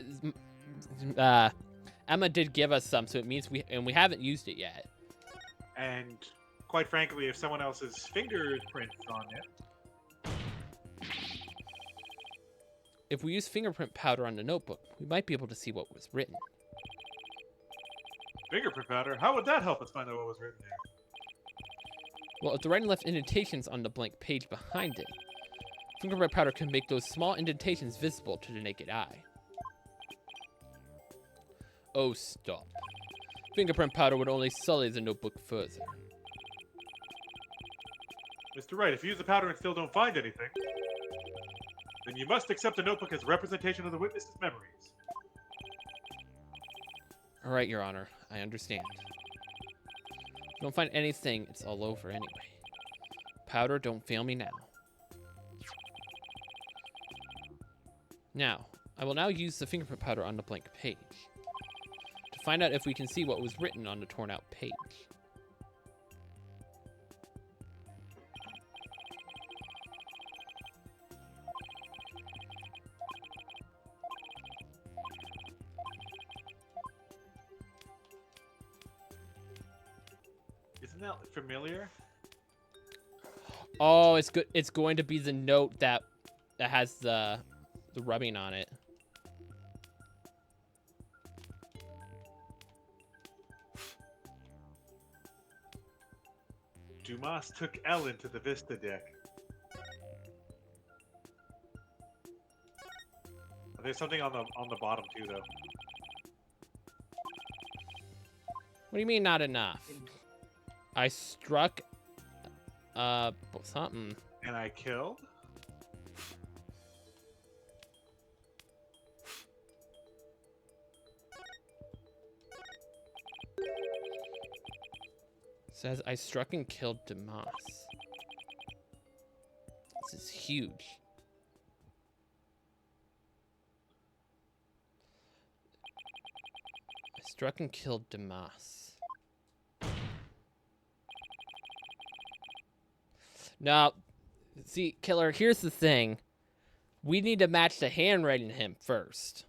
B: Emma did give us some, so it means we haven't used it yet.
A: And quite frankly, if someone else's fingerprint's on it,
B: If we use fingerprint powder on the notebook, we might be able to see what was written.
A: fingerprint powder, how would that help us find out what was written there?
B: Well, if the writing left indentations on the blank page behind it, fingerprint powder can make those small indentations visible to the naked eye. Oh, stop. Fingerprint powder would only sully the notebook further.
A: Mr. Wright, if you use the powder and still don't find anything, then you must accept the notebook as a representation of the witness's memories.
B: All right, Your Honor, I understand. If you don't find anything, it's all over anyway. Powder, don't fail me now. Now, I will now use the fingerprint powder on the blank page to find out if we can see what was written on the torn out page.
A: Isn't that familiar?
B: Oh, it's good. It's going to be the note that has the rubbing on it.
A: Dumas took Ellen to the Vista deck. There's something on the bottom too, though.
B: What do you mean not enough? I struck something.
A: And I killed?
B: Says I struck and killed Dumas. This is huge. I struck and killed Dumas. Now, see, Killer, here's the thing. We need to match the handwriting to him first.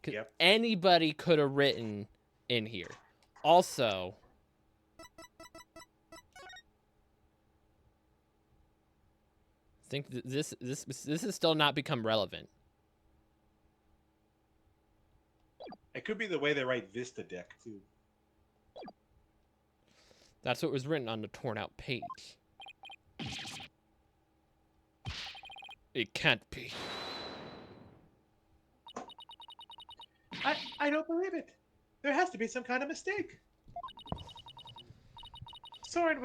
B: 'Cause
A: Yep.
B: anybody could have written in here. Also, I think this has still not become relevant.
A: It could be the way they write Vista deck too.
B: That's what was written on the torn out page. It can't be.
A: I don't believe it. There has to be some kind of mistake. Soren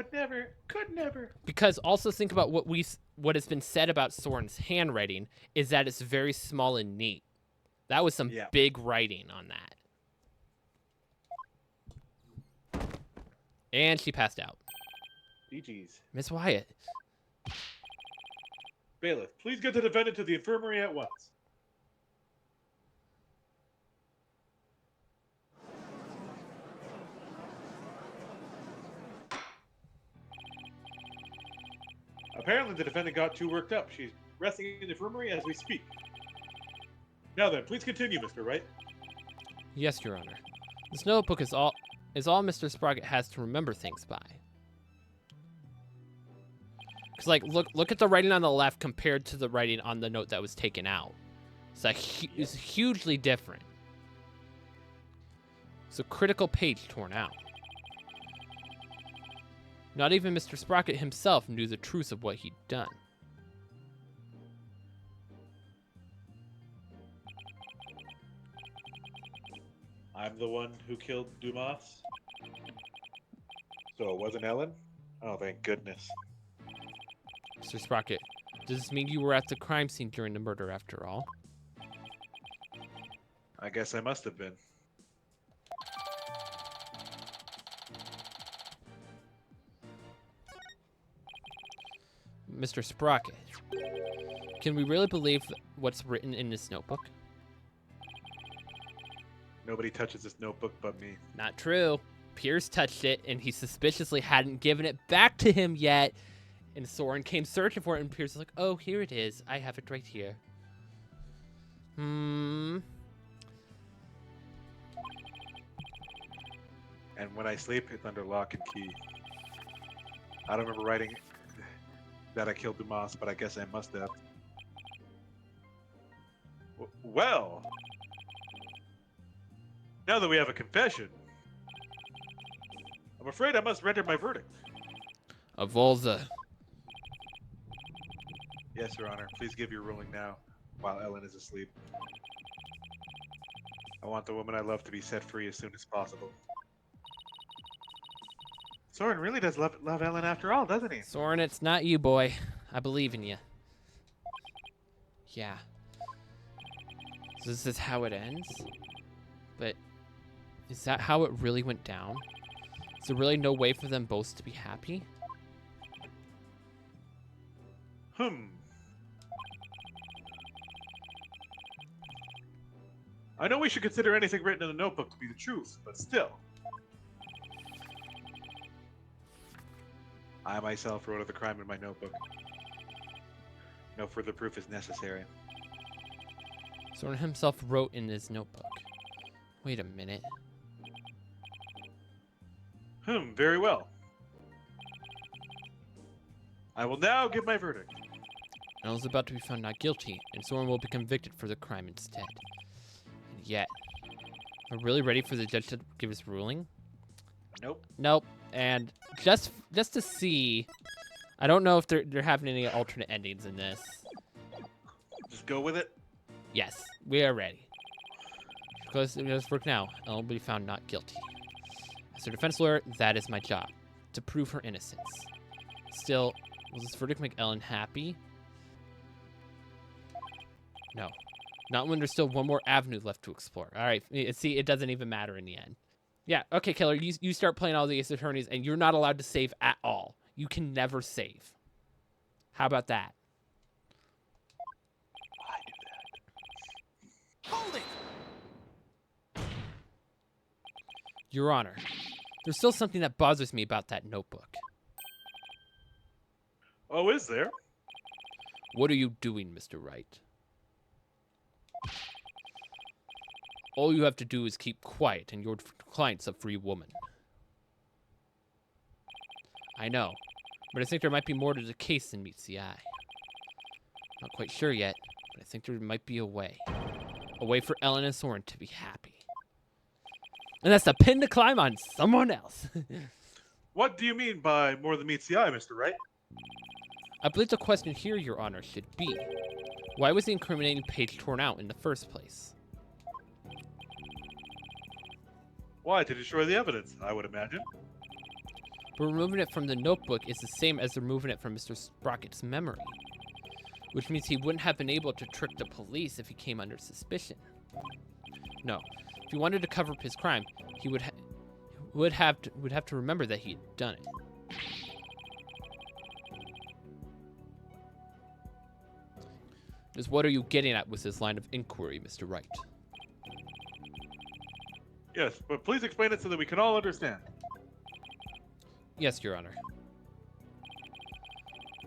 A: could never.
B: Because also think about what has been said about Soren's handwriting is that it's very small and neat. That was some big writing on that. And she passed out.
A: GG's.
B: Miss Wyatt.
A: Bailiff, please get the defendant to the infirmary at once. Apparently the defendant got too worked up. She's resting in the infirmary as we speak. Now then, please continue, Mr. Wright.
B: Yes, Your Honor. This notebook is all Mr. Sprocket has to remember things by. Cause like look at the writing on the left compared to the writing on the note that was taken out. It's like it's hugely different. It's a critical page torn out. Not even Mr. Sprocket himself knew the truth of what he'd done.
A: I'm the one who killed Dumas? So it wasn't Ellen? Oh, thank goodness.
B: Mr. Sprocket, does this mean you were at the crime scene during the murder after all?
A: I guess I must have been.
B: Mr. Sprocket, can we really believe what's written in this notebook?
A: Nobody touches this notebook but me.
B: Not true. Pierce touched it, and he suspiciously hadn't given it back to him yet. And Soren came searching for it, and Pierce was like, oh, here it is. I have it right here.
A: And when I sleep, it's under lock and key. I don't remember writing that I killed Dumas, but I guess I must have. Well, now that we have a confession, I'm afraid I must render my verdict.
B: A Volza.
A: Yes, Your Honor. Please give your ruling now, while Ellen is asleep. I want the woman I love to be set free as soon as possible. Soren really does love Ellen after all, doesn't he?
B: Soren, it's not you, boy. I believe in you. Yeah. So this is how it ends? But is that how it really went down? Is there really no way for them both to be happy?
A: I know we should consider anything written in the notebook to be the truth, but still. I myself wrote of the crime in my notebook. No further proof is necessary.
B: Soren himself wrote in his notebook. Wait a minute.
A: Very well. I will now give my verdict.
B: Ellen's about to be found not guilty, and Soren will be convicted for the crime instead. And yet, we're really ready for the judge to give his ruling?
A: Nope.
B: Nope. And just to see, I don't know if they're having any alternate endings in this.
A: Just go with it.
B: Yes, we are ready. Because it does work now. Ellen will be found not guilty. As a defense lawyer, that is my job, to prove her innocence. Still, will this verdict make Ellen happy? No. Not when there's still one more avenue left to explore. All right, see, it doesn't even matter in the end. Yeah, okay, Killer, you start playing all these attorneys, and you're not allowed to save at all. You can never save. How about that?
A: I do that.
C: Hold it!
B: Your Honor, there's still something that bothers me about that notebook.
A: Oh, is there?
B: What are you doing, Mr. Wright? All you have to do is keep quiet, and your client's a free woman. I know, but I think there might be more to the case than meets the eye. Not quite sure yet, but I think there might be a way. A way for Ellen and Soren to be happy. And that's the pin to climb on someone else.
A: What do you mean by more than meets the eye, Mr. Wright?
B: I believe the question here, Your Honor, should be, why was the incriminating page torn out in the first place?
A: Why, to destroy the evidence, I would imagine.
B: But removing it from the notebook is the same as removing it from Mr. Sprocket's memory. Which means he wouldn't have been able to trick the police if he came under suspicion. No, if he wanted to cover up his crime, he would have to remember that he had done it. Just what are you getting at with this line of inquiry, Mr. Wright?
A: Yes, but please explain it so that we can all understand.
B: Yes, Your Honor.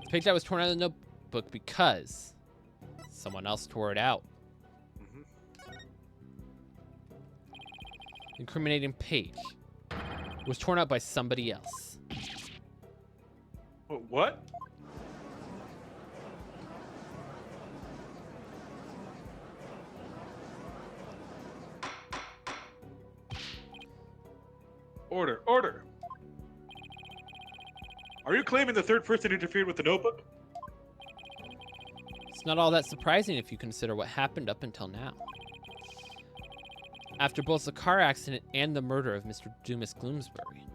B: The page that was torn out of the notebook because someone else tore it out. The incriminating page was torn out by somebody else.
A: What? Order, order. Are you claiming the third person interfered with the notebook?
B: It's not all that surprising if you consider what happened up until now. after both the car accident and the murder of Mr. Dumas Gloomsbury.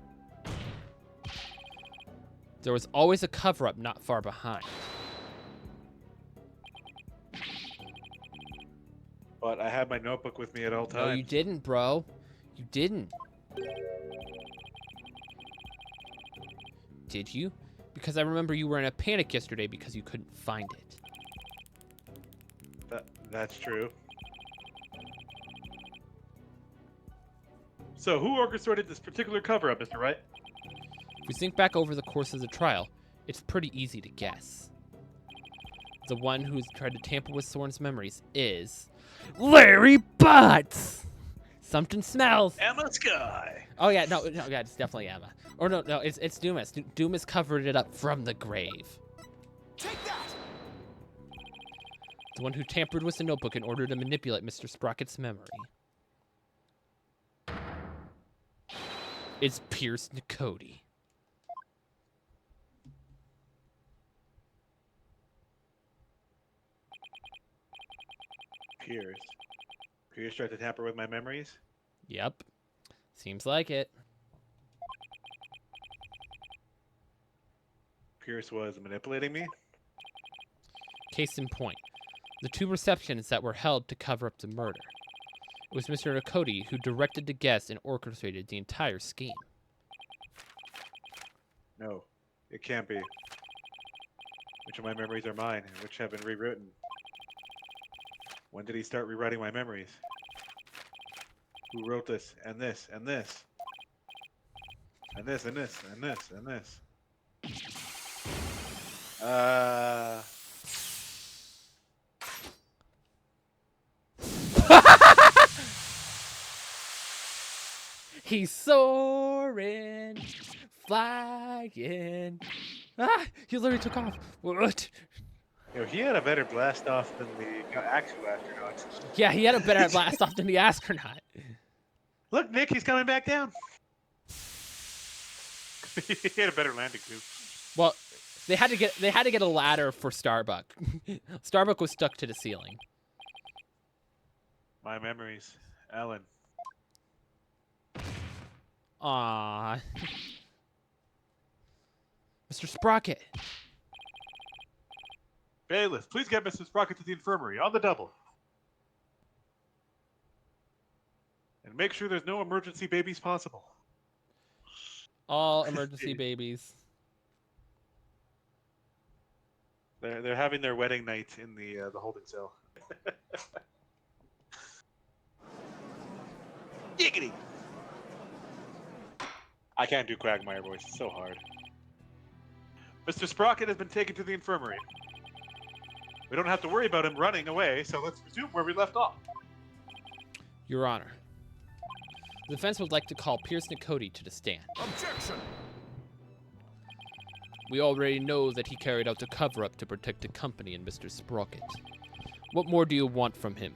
B: There was always a cover-up not far behind.
A: But I had my notebook with me at all times.
B: No, you didn't, bro. You didn't. Did you? Because I remember you were in a panic yesterday because you couldn't find it.
A: That's true. So, who orchestrated this particular cover-up, Mr. Wright?
B: If we think back over the course of the trial, it's pretty easy to guess. The one who's tried to tamper with Soren's memories is Larry Butts. Something smells.
A: Emma Sky.
B: Oh yeah, no, yeah, it's definitely Emma. Or no, it's Dumas. Dumas covered it up from the grave.
C: Take that!
B: The one who tampered with the notebook in order to manipulate Mr. Sprocket's memory. It's Pierce Nicody.
A: Pierce. Pierce tried to tamper with my memories?
B: Yep. Seems like it.
A: Pierce was manipulating me?
B: Case in point. The two receptions that were held to cover up the murder. It was Mr. Nicody who directed the guests and orchestrated the entire scheme.
A: No, it can't be. Which of my memories are mine, and which have been rewritten? When did he start rewriting my memories? Who wrote this, and this, and this? And this, and this, and this, and this?
B: He's soaring, flying. Ah, he literally took off. What?
A: You know, he had a better blast off than the actual astronaut.
B: Yeah, he had a better blast off than the astronaut.
A: Look, Nick, he's coming back down. He had a better landing too.
B: Well, they had to get a ladder for Starbuck. Starbuck was stuck to the ceiling.
A: My memories, Alan.
B: Aww. Mr. Sprocket.
A: Bailiff, please get Mrs. Sprocket to the infirmary on the double. And make sure there's no emergency babies possible.
B: All emergency babies.
A: They're having their wedding night in the holding cell. Giggity! I can't do Quagmire voice. It's so hard. Mr. Sprocket has been taken to the infirmary. We don't have to worry about him running away, so let's resume where we left off.
B: Your Honor. The defense would like to call Pierce Nicody to the stand.
C: Objection!
B: We already know that he carried out the cover-up to protect the company and Mr. Sprocket. What more do you want from him?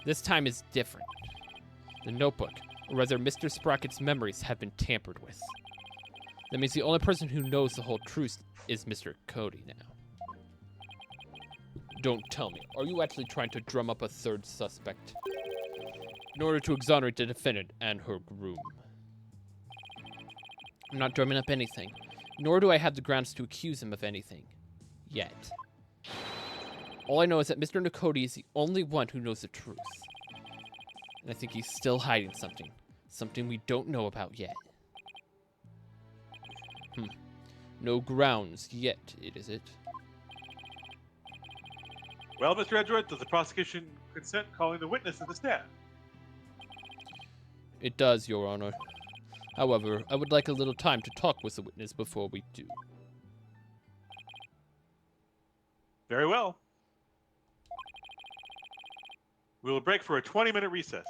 B: This time is different. The notebook, or rather Mr. Sprocket's memories, have been tampered with. That means the only person who knows the whole truth is Mr. Cody now. Don't tell me, are you actually trying to drum up a third suspect? In order to exonerate the defendant and her groom. I'm not drumming up anything, nor do I have the grounds to accuse him of anything. Yet. All I know is that Mr. Nicody is the only one who knows the truth. And I think he's still hiding something. Something we don't know about yet. No grounds yet, is it?
A: Well, Mr. Edgeworth, does the prosecution consent calling the witness to the stand?
B: It does, Your Honor. However, I would like a little time to talk with the witness before we do.
A: Very well. We will break for a 20-minute recess.